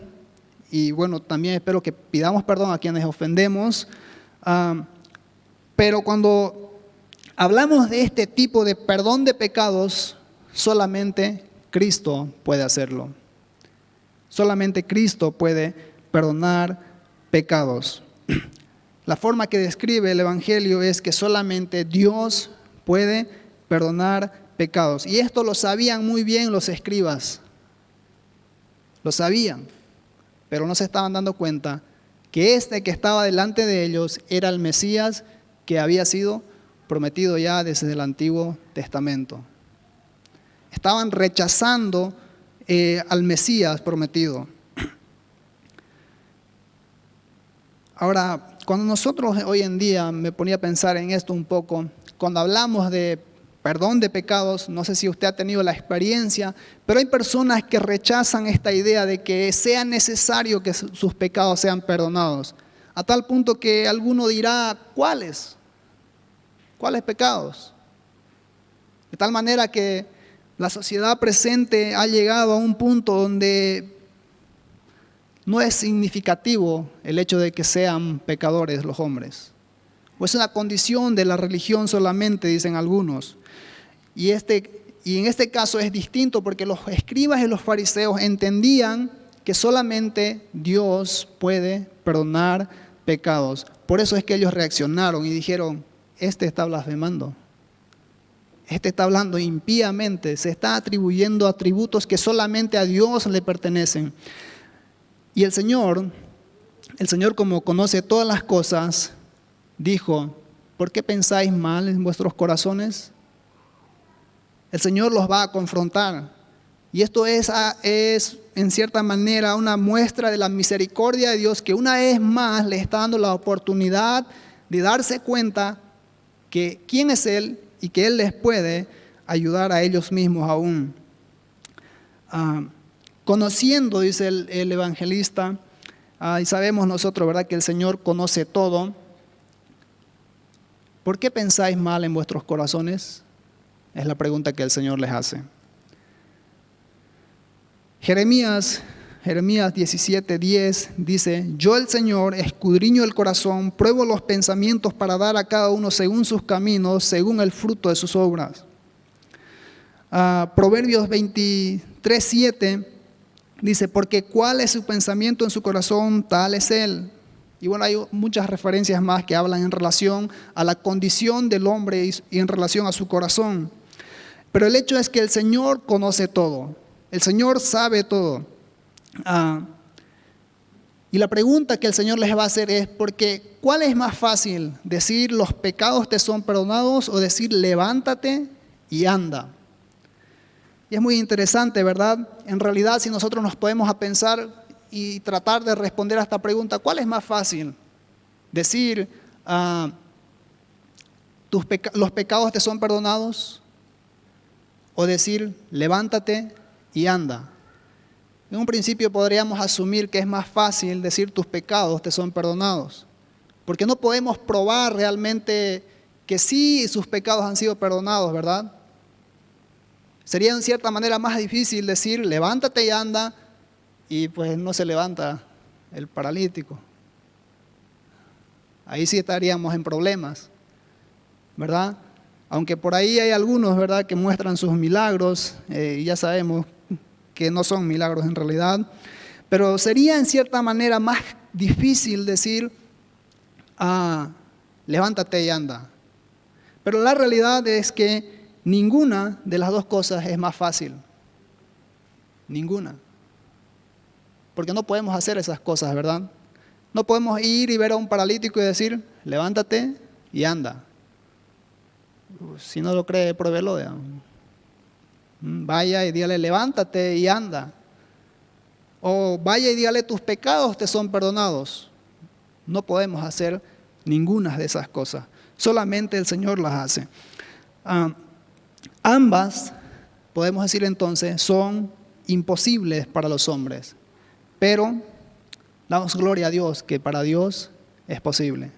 Y bueno, también espero que pidamos perdón a quienes ofendemos. Pero cuando hablamos de este tipo de perdón de pecados, solamente Cristo puede hacerlo. Solamente Cristo puede perdonar pecados. La forma que describe el Evangelio es que solamente Dios puede perdonar pecados. Y esto lo sabían muy bien los escribas. Lo sabían, pero no se estaban dando cuenta que este que estaba delante de ellos era el Mesías que había sido prometido ya desde el Antiguo Testamento. Estaban rechazando al Mesías prometido. Ahora, cuando nosotros hoy en día, me ponía a pensar en esto un poco, cuando hablamos de perdón de pecados, no sé si usted ha tenido la experiencia, pero hay personas que rechazan esta idea de que sea necesario que sus pecados sean perdonados, a tal punto que alguno dirá, ¿cuáles? ¿Cuáles pecados? De tal manera que la sociedad presente ha llegado a un punto donde no es significativo el hecho de que sean pecadores los hombres. O es una condición de la religión solamente, dicen algunos. Y en este caso es distinto porque los escribas y los fariseos entendían que solamente Dios puede perdonar pecados. Por eso es que ellos reaccionaron y dijeron, este está blasfemando. Este está hablando impíamente, se está atribuyendo atributos que solamente a Dios le pertenecen. Y el Señor, como conoce todas las cosas, dijo, ¿por qué pensáis mal en vuestros corazones? El Señor los va a confrontar. Y esto es en cierta manera una muestra de la misericordia de Dios, que una vez más les está dando la oportunidad de darse cuenta que quién es Él y que Él les puede ayudar a ellos mismos aún. Conociendo, dice el evangelista, y sabemos nosotros, ¿verdad?, que el Señor conoce todo. ¿Por qué pensáis mal en vuestros corazones? Es la pregunta que el Señor les hace. Jeremías 17:10 dice, yo el Señor escudriño el corazón, pruebo los pensamientos para dar a cada uno según sus caminos, según el fruto de sus obras. Proverbios 23:7 dice, porque cuál es su pensamiento en su corazón, tal es él. Y bueno, hay muchas referencias más que hablan en relación a la condición del hombre y en relación a su corazón. Pero el hecho es que el Señor conoce todo. El Señor sabe todo. Y la pregunta que el Señor les va a hacer es, porque ¿cuál es más fácil? ¿Decir los pecados te son perdonados o decir levántate y anda? Y es muy interesante, ¿verdad? En realidad, si nosotros nos podemos a pensar y tratar de responder a esta pregunta, ¿cuál es más fácil? Decir, los pecados te son perdonados, o decir, levántate y anda. En un principio podríamos asumir que es más fácil decir tus pecados te son perdonados, porque no podemos probar realmente que sí sus pecados han sido perdonados, ¿verdad? Sería en cierta manera más difícil decir levántate y anda, y pues no se levanta el paralítico. Ahí sí estaríamos en problemas, ¿verdad? Aunque por ahí hay algunos, ¿verdad?, que muestran sus milagros, y ya sabemos que no son milagros en realidad, pero sería en cierta manera más difícil decir, levántate y anda. Pero la realidad es que ninguna de las dos cosas es más fácil. Ninguna. Porque no podemos hacer esas cosas, ¿verdad? No podemos ir y ver a un paralítico y decir, levántate y anda. Si no lo cree, pruébelo. Vaya y dígale, levántate y anda. O vaya y dígale, tus pecados te son perdonados. No podemos hacer ninguna de esas cosas. Solamente el Señor las hace. Ah, ambas, podemos decir entonces, son imposibles para los hombres, pero damos gloria a Dios que para Dios es posible.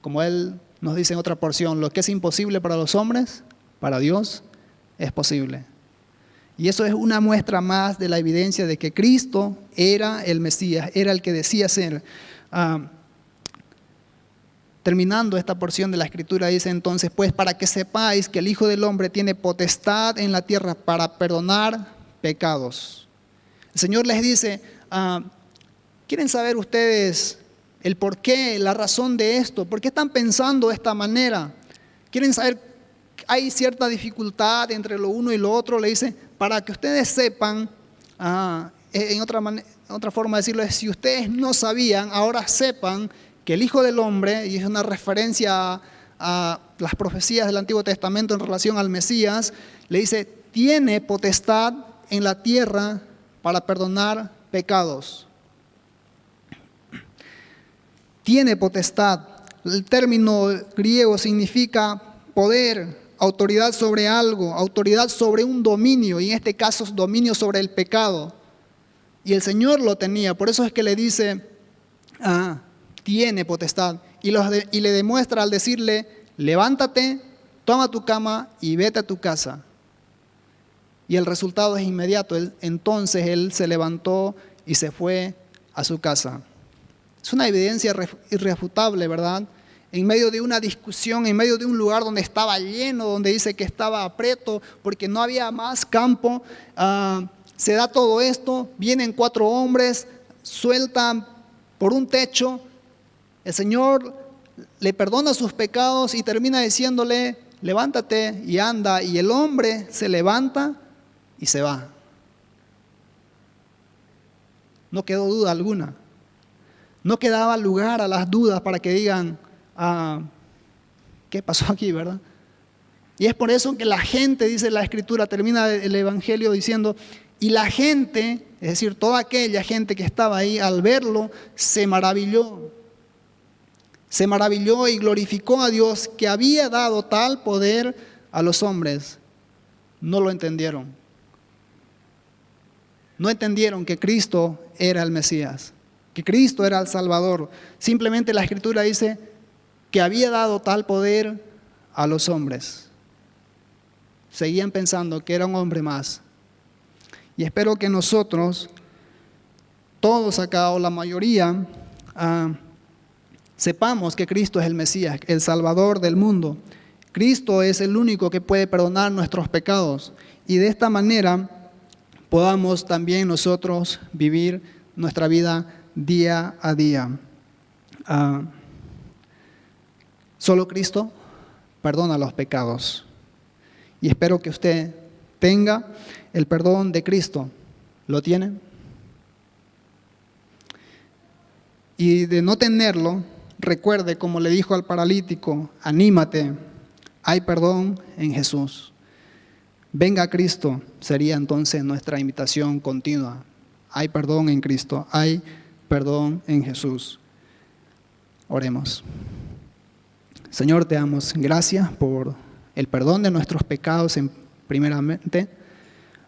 Como Él nos dice en otra porción, lo que es imposible para los hombres, para Dios es posible. Y eso es una muestra más de la evidencia de que Cristo era el Mesías, era el que decía ser. Terminando esta porción de la Escritura dice entonces, pues para que sepáis que el Hijo del Hombre tiene potestad en la tierra para perdonar pecados. El Señor les dice, ¿quieren saber ustedes el por qué, la razón de esto? ¿Por qué están pensando de esta manera? ¿Quieren saber? Hay cierta dificultad entre lo uno y lo otro. Le dice, para que ustedes sepan, en otra forma de decirlo es, si ustedes no sabían, ahora sepan que el Hijo del Hombre, y es una referencia a las profecías del Antiguo Testamento en relación al Mesías, le dice, tiene potestad en la tierra para perdonar pecados. Tiene potestad. El término griego significa poder, autoridad sobre algo, autoridad sobre un dominio, y en este caso es dominio sobre el pecado. Y el Señor lo tenía, por eso es que le dice, tiene potestad. Y le demuestra al decirle, levántate, toma tu cama y vete a tu casa. Y el resultado es inmediato. Entonces él se levantó y se fue a su casa. Es una evidencia irrefutable, ¿verdad? En medio de una discusión, en medio de un lugar donde estaba lleno, donde dice que estaba aprieto porque no había más campo, se da todo esto, vienen 4 hombres, sueltan por un techo, el Señor le perdona sus pecados y termina diciéndole, levántate y anda, y el hombre se levanta y se va. No quedó duda alguna. No quedaba lugar a las dudas para que digan, ¿qué pasó aquí, verdad? Y es por eso que la gente, dice la Escritura, termina el Evangelio diciendo, y la gente, es decir, toda aquella gente que estaba ahí, al verlo, se maravilló. Se maravilló y glorificó a Dios que había dado tal poder a los hombres. No lo entendieron. No entendieron que Cristo era el Mesías, que Cristo era el Salvador. Simplemente la Escritura dice que había dado tal poder a los hombres. Seguían pensando que era un hombre más. Y espero que nosotros, todos acá o la mayoría, sepamos que Cristo es el Mesías, el Salvador del mundo. Cristo es el único que puede perdonar nuestros pecados. Y de esta manera podamos también nosotros vivir nuestra vida día a día. Solo Cristo perdona los pecados. Y espero que usted tenga el perdón de Cristo. ¿Lo tiene? Y de no tenerlo, recuerde, como le dijo al paralítico, anímate, hay perdón en Jesús. Venga a Cristo, sería entonces nuestra invitación continua. Hay perdón en Cristo, hay perdón en Jesús. Oremos. Señor, te damos gracias por el perdón de nuestros pecados primeramente,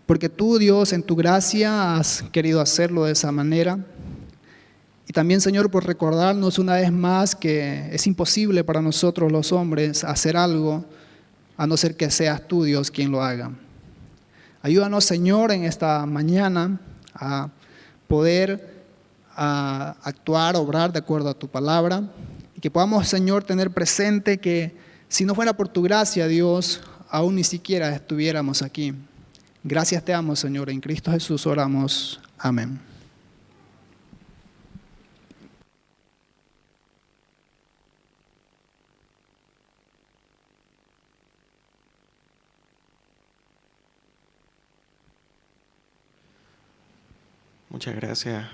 porque tú, Dios, en tu gracia has querido hacerlo de esa manera. Y también, Señor, por recordarnos una vez más que es imposible para nosotros los hombres hacer algo, a no ser que seas tú, Dios, quien lo haga. Ayúdanos, Señor, en esta mañana a poder actuar, obrar de acuerdo a tu palabra, y que podamos, Señor, tener presente que si no fuera por tu gracia, Dios, aún ni siquiera estuviéramos aquí. Gracias te damos, Señor, en Cristo Jesús oramos. Amén. Muchas gracias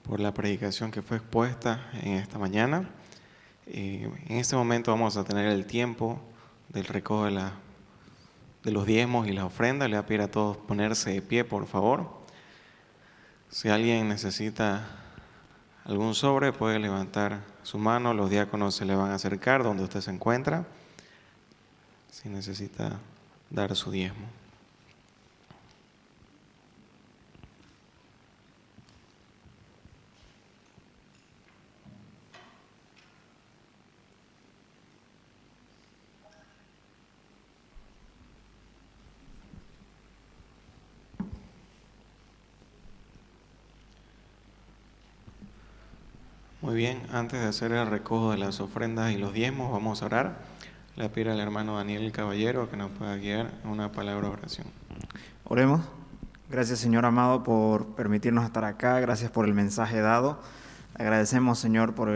por la predicación que fue expuesta en esta mañana. En este momento vamos a tener el tiempo del recojo de los diezmos y las ofrendas. Le voy a pedir a todos ponerse de pie, por favor. Si alguien necesita algún sobre, puede levantar su mano. Los diáconos se le van a acercar donde usted se encuentra. si necesita dar su diezmo. Muy bien, antes de hacer el recojo de las ofrendas y los diezmos, vamos a orar. Le pido al hermano Daniel Caballero que nos pueda guiar en una palabra de oración. Oremos. Gracias, Señor amado, por permitirnos estar acá. Gracias por el mensaje dado. Agradecemos, Señor, por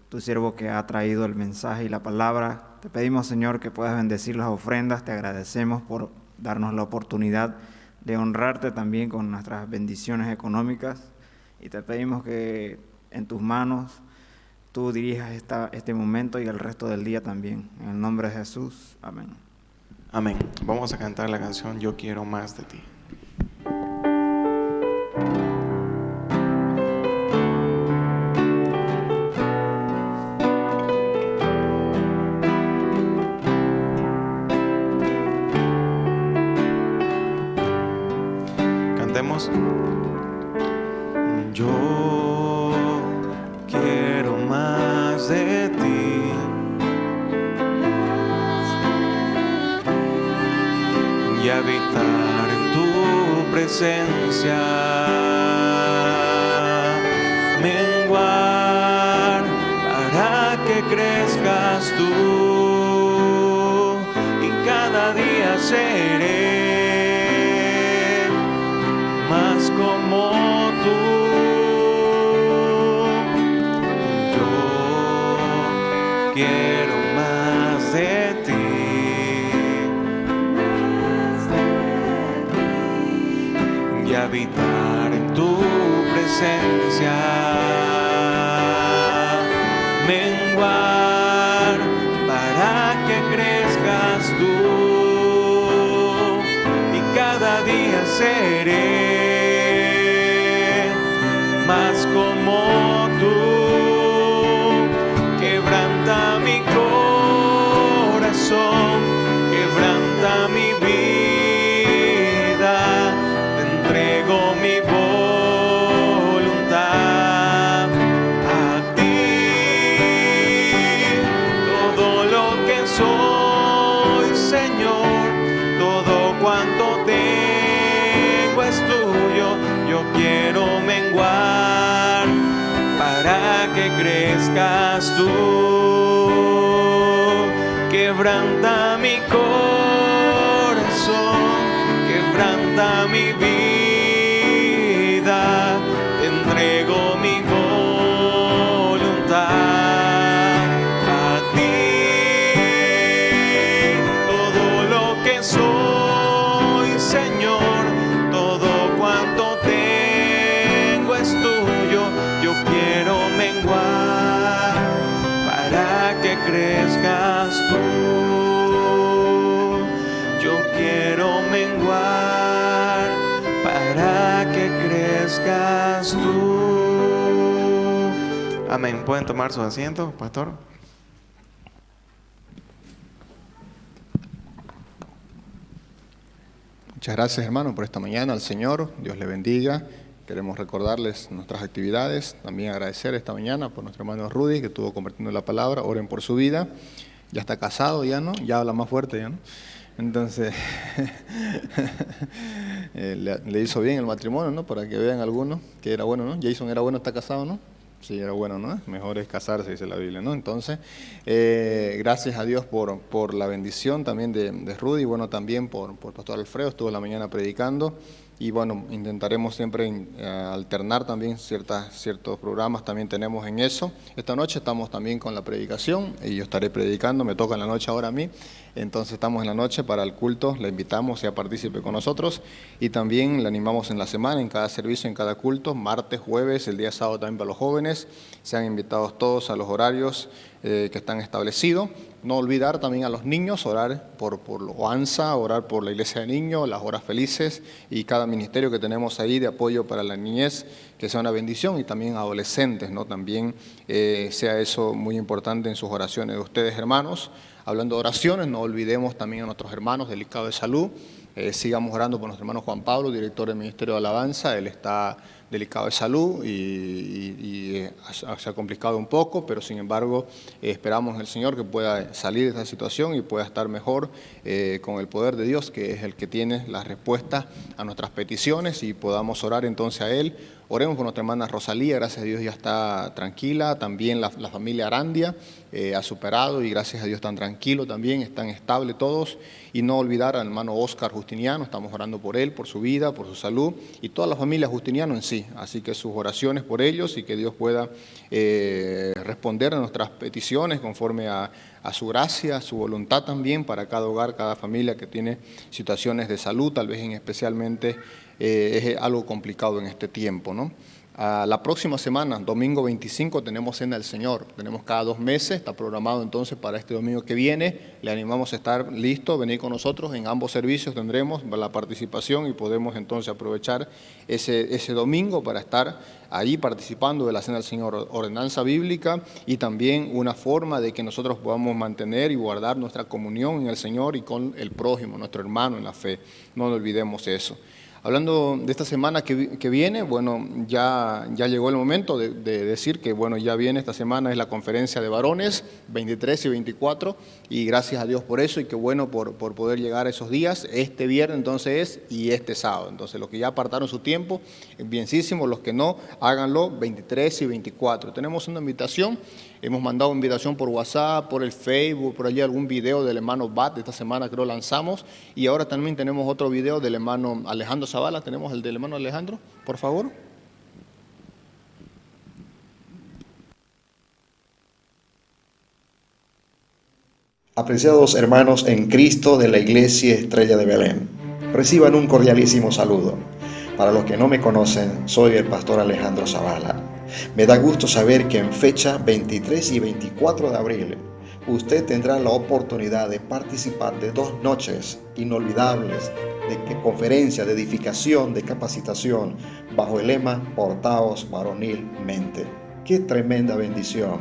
tu siervo que ha traído el mensaje y la palabra. Te pedimos, Señor, que puedas bendecir las ofrendas. Te agradecemos por darnos la oportunidad de honrarte también con nuestras bendiciones económicas. Y te pedimos que en tus manos tú dirijas este momento y el resto del día también. En el nombre de Jesús. Amén. Amén. Vamos a cantar la canción Yo quiero más de ti. Cantemos. Yo quiero más de ti. Y habitar en tu presencia, menguar para que crezcas tú, y cada día seré más como tú. Yo quiero más de ti. Y habitar en tu presencia, menguar para que crezcas tú, y cada día seré más como tú. Quebranta mi corazón, quebranta mi vida. Entrego mi voluntad a ti, todo lo que soy, Señor, todo cuanto tengo es tuyo. Yo quiero menguar para que crezcas tú. Quebranta mi corazón, quebranta mi vida, te entrego mi voluntad a ti. Todo lo que soy, Señor, todo cuanto tengo es tuyo. Yo quiero menguar para que crezcas tú. Yo quiero menguar para que crezcas tú. Amén. ¿Pueden tomar sus asientos, pastor? Muchas gracias, hermano, por esta mañana al Señor. Dios le bendiga. Queremos recordarles nuestras actividades. También agradecer esta mañana por nuestro hermano Rudy, que estuvo compartiendo la palabra. Oren por su vida. Ya está casado, ya no, ya habla más fuerte, ya no. Entonces, le hizo bien el matrimonio, ¿no? Para que vean algunos que era bueno, ¿no? Jason era bueno, está casado, ¿no? Sí, era bueno, ¿no? Mejor es casarse, dice la Biblia, ¿no? Entonces, gracias a Dios por la bendición también de Rudy, bueno, también por Pastor Alfredo, estuvo en la mañana predicando. Y bueno, intentaremos siempre alternar también ciertos programas, también tenemos en eso. Esta noche estamos también con la predicación y yo estaré predicando, me toca en la noche ahora a mí. Entonces estamos en la noche para el culto, le invitamos, sea partícipe con nosotros. Y también le animamos en la semana, en cada servicio, en cada culto, martes, jueves, el día sábado también para los jóvenes. Sean invitados todos a los horarios que están establecidos. No olvidar también a los niños, orar por OANSA, orar por la iglesia de niños, las horas felices y cada ministerio que tenemos ahí de apoyo para la niñez, que sea una bendición, y también adolescentes, ¿no? También sea eso muy importante en sus oraciones de ustedes, hermanos. Hablando de oraciones, no olvidemos también a nuestros hermanos delicados de salud. Sigamos orando por nuestro hermano Juan Pablo, director del Ministerio de Alabanza. Él está delicado de salud y se ha complicado un poco, pero sin embargo esperamos en el Señor que pueda salir de esta situación y pueda estar mejor con el poder de Dios, que es el que tiene las respuestas a nuestras peticiones, y podamos orar entonces a Él. Oremos por nuestra hermana Rosalía, gracias a Dios ya está tranquila. También la familia Arandia ha superado y gracias a Dios están tranquilos también, están estables todos. Y no olvidar al hermano Oscar Justiniano, estamos orando por él, por su vida, por su salud y toda la familia Justiniano en sí. Así que sus oraciones por ellos y que Dios pueda responder a nuestras peticiones conforme a su gracia, a su voluntad también para cada hogar, cada familia que tiene situaciones de salud, tal vez especialmente es algo complicado en este tiempo, ¿no? La próxima semana, domingo 25, tenemos Cena del Señor. Tenemos cada 2 meses, está programado entonces para este domingo que viene. Le animamos a estar listo, venir con nosotros. En ambos servicios tendremos la participación y podemos entonces aprovechar ese domingo para estar ahí participando de la Cena del Señor, ordenanza bíblica y también una forma de que nosotros podamos mantener y guardar nuestra comunión en el Señor y con el prójimo, nuestro hermano en la fe. No olvidemos eso. Hablando de esta semana que viene, bueno, ya llegó el momento de decir que, bueno, ya viene esta semana, es la conferencia de varones, 23 y 24, y gracias a Dios por eso, y qué bueno por poder llegar a esos días. Este viernes entonces y este sábado. Entonces, los que ya apartaron su tiempo, bienísimo, los que no, háganlo 23 y 24. Tenemos una invitación. Hemos mandado invitación por WhatsApp, por el Facebook, por allí algún video del hermano Bat, esta semana creo lanzamos, y ahora también tenemos otro video del hermano Alejandro Zavala. ¿Tenemos el del hermano Alejandro, por favor? Apreciados hermanos en Cristo de la Iglesia Estrella de Belén, reciban un cordialísimo saludo. Para los que no me conocen, soy el pastor Alejandro Zavala. Me da gusto saber que en fecha 23 y 24 de abril, usted tendrá la oportunidad de participar de 2 noches inolvidables de conferencia, de edificación, de capacitación, bajo el lema Portaos varonilmente. ¡Qué tremenda bendición!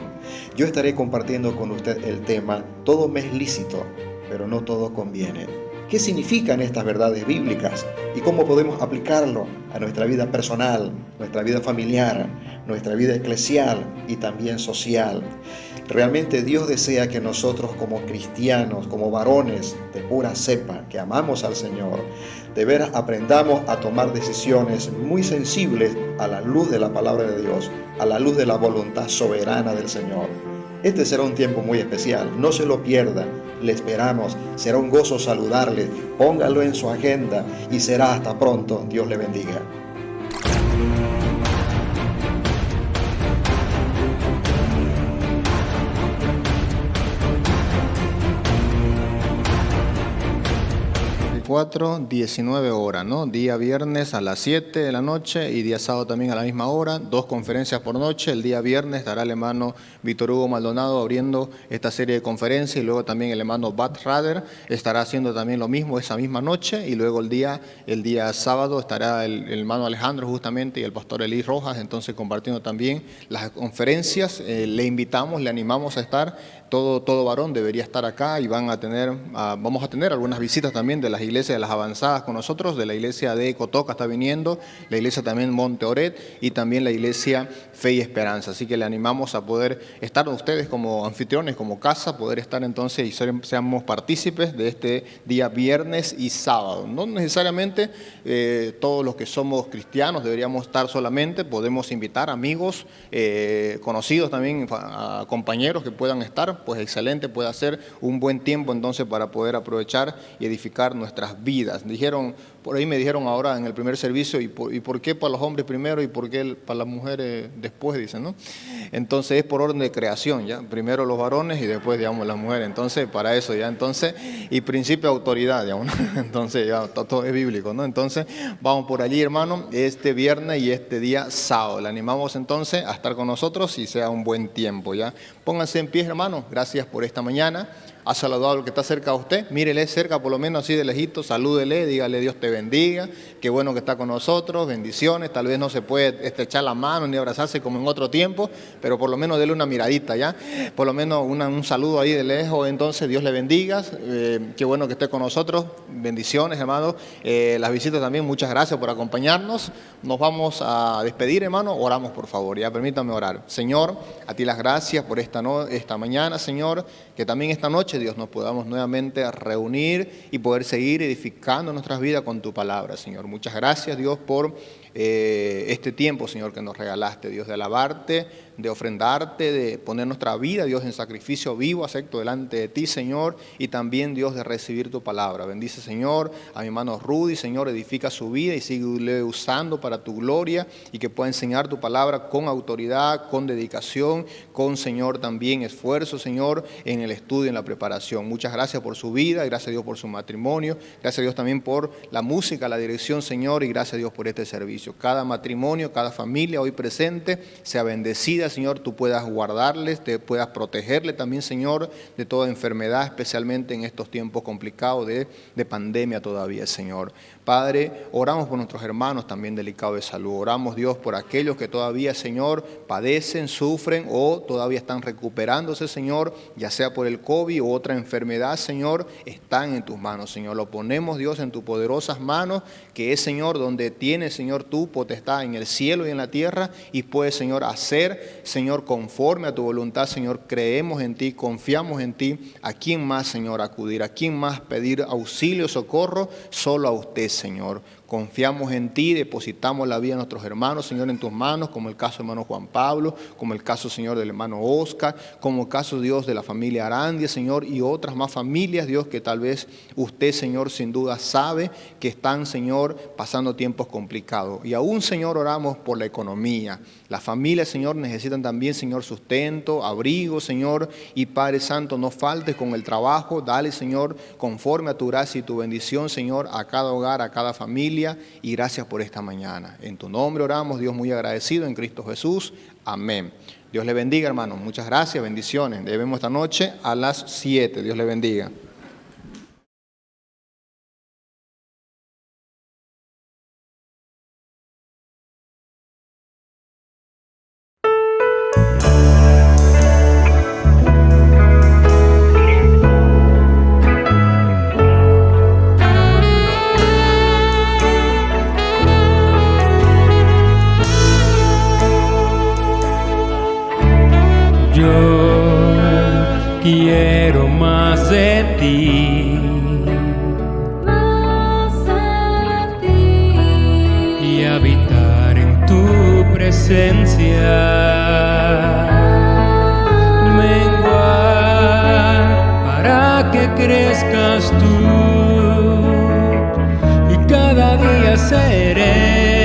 Yo estaré compartiendo con usted el tema Todo me es lícito, pero no todo conviene. ¿Qué significan estas verdades bíblicas y cómo podemos aplicarlo a nuestra vida personal, nuestra vida familiar, nuestra vida eclesial y también social? Realmente Dios desea que nosotros como cristianos, como varones de pura cepa, que amamos al Señor, de veras aprendamos a tomar decisiones muy sensibles a la luz de la palabra de Dios, a la luz de la voluntad soberana del Señor. Este será un tiempo muy especial, no se lo pierda, le esperamos, será un gozo saludarle, póngalo en su agenda y será hasta pronto, Dios le bendiga. 19 horas, ¿no? Día viernes a las 7 de la noche y día sábado también a la misma hora, 2 conferencias por noche. El día viernes estará el hermano Víctor Hugo Maldonado abriendo esta serie de conferencias y luego también el hermano Bat Rader estará haciendo también lo mismo esa misma noche, y luego el día sábado estará el hermano Alejandro justamente y el pastor Elí Rojas, entonces compartiendo también las conferencias. Le invitamos, le animamos a estar. Todo varón debería estar acá y vamos a tener algunas visitas también de las iglesias de las avanzadas con nosotros, de la iglesia de Cotoca está viniendo, la iglesia también Monte Oret y también la iglesia Fe y Esperanza. Así que le animamos a poder estar ustedes como anfitriones, como casa, poder estar entonces y seamos partícipes de este día viernes y sábado. No necesariamente todos los que somos cristianos deberíamos estar solamente, podemos invitar amigos, conocidos también, a compañeros que puedan estar. Pues excelente, puede ser un buen tiempo entonces para poder aprovechar y edificar nuestras vidas. Por ahí me dijeron ahora en el primer servicio, ¿y por qué para los hombres primero y por qué para las mujeres después? Dicen, ¿no? Entonces es por orden de creación, ¿ya? Primero los varones y después, digamos, las mujeres. Entonces, para eso, ¿ya? Entonces, y principio de autoridad, digamos, ¿no? Entonces, ya, todo es bíblico, ¿no? Entonces, vamos por allí, hermano, este viernes y este día sábado. Le animamos entonces a estar con nosotros y sea un buen tiempo, ¿ya? Pónganse en pie, hermano. Gracias por esta mañana. Ha saludado al que está cerca de usted. Mírele cerca, por lo menos así de lejito. momento, salúdele, dígale Dios te bendiga, qué bueno que está con nosotros, bendiciones. Tal vez no se puede estrechar la mano ni abrazarse como en otro tiempo, pero por lo menos dele una miradita, ¿ya? Por lo menos un saludo ahí de lejos. Entonces, Dios le bendiga, qué bueno que esté con nosotros, bendiciones, hermanos. Las visitas también, muchas gracias por acompañarnos. Nos vamos a despedir, hermano. Oramos, por favor, ya permítame orar. Señor, a ti las gracias por esta mañana, Señor, que también esta noche, Dios, nos podamos nuevamente reunir y poder seguir edificando nuestras vidas con tu palabra, Señor. Muchas gracias, Dios, por este tiempo, Señor, que nos regalaste, Dios, de alabarte, de ofrendarte, de poner nuestra vida, Dios, en sacrificio vivo, acepto delante de ti, Señor, y también, Dios, de recibir tu palabra. Bendice, Señor, a mi hermano Rudy, Señor, edifica su vida y sigue usando para tu gloria, y que pueda enseñar tu palabra con autoridad, con dedicación, con, Señor, también esfuerzo, Señor, en el estudio, en la preparación. Muchas gracias por su vida, gracias a Dios por su matrimonio, gracias a Dios también por la música, la dirección, Señor, y gracias a Dios por este servicio. Cada matrimonio, cada familia hoy presente sea bendecida, Señor, tú puedas guardarles, te puedas protegerle también, Señor, de toda enfermedad, especialmente en estos tiempos complicados de pandemia todavía, Señor. Padre, oramos por nuestros hermanos también delicados de salud. Oramos, Dios, por aquellos que todavía, Señor, padecen, sufren o todavía están recuperándose, Señor, ya sea por el COVID u otra enfermedad, Señor, están en tus manos, Señor. Lo ponemos, Dios, en tus poderosas manos, que es, Señor, donde tienes, Señor, tu potestad en el cielo y en la tierra, y puedes, Señor, hacer, Señor, conforme a tu voluntad, Señor. Creemos en ti, confiamos en ti. ¿A quién más, Señor, acudir? ¿A quién más pedir auxilio, socorro? Solo a usted, Señor. Confiamos en ti, depositamos la vida de nuestros hermanos, Señor, en tus manos, como el caso del hermano Juan Pablo, como el caso, Señor, del hermano Oscar, como el caso, Dios, de la familia Arandia, Señor, y otras más familias, Dios, que tal vez usted, Señor, sin duda sabe que están, Señor, pasando tiempos complicados. Y aún, Señor, oramos por la economía. Las familias, Señor, necesitan también, Señor, sustento, abrigo, Señor, y Padre Santo, no faltes con el trabajo. Dale, Señor, conforme a tu gracia y tu bendición, Señor, a cada hogar, a cada familia. Y gracias por esta mañana. En tu nombre oramos, Dios, muy agradecido en Cristo Jesús. Amén. Dios le bendiga, hermanos. Muchas gracias, bendiciones. Debemos esta noche a las 7. Dios le bendiga. Quiero más de ti, y habitar en tu presencia, menguar para que crezcas tú, y cada día seré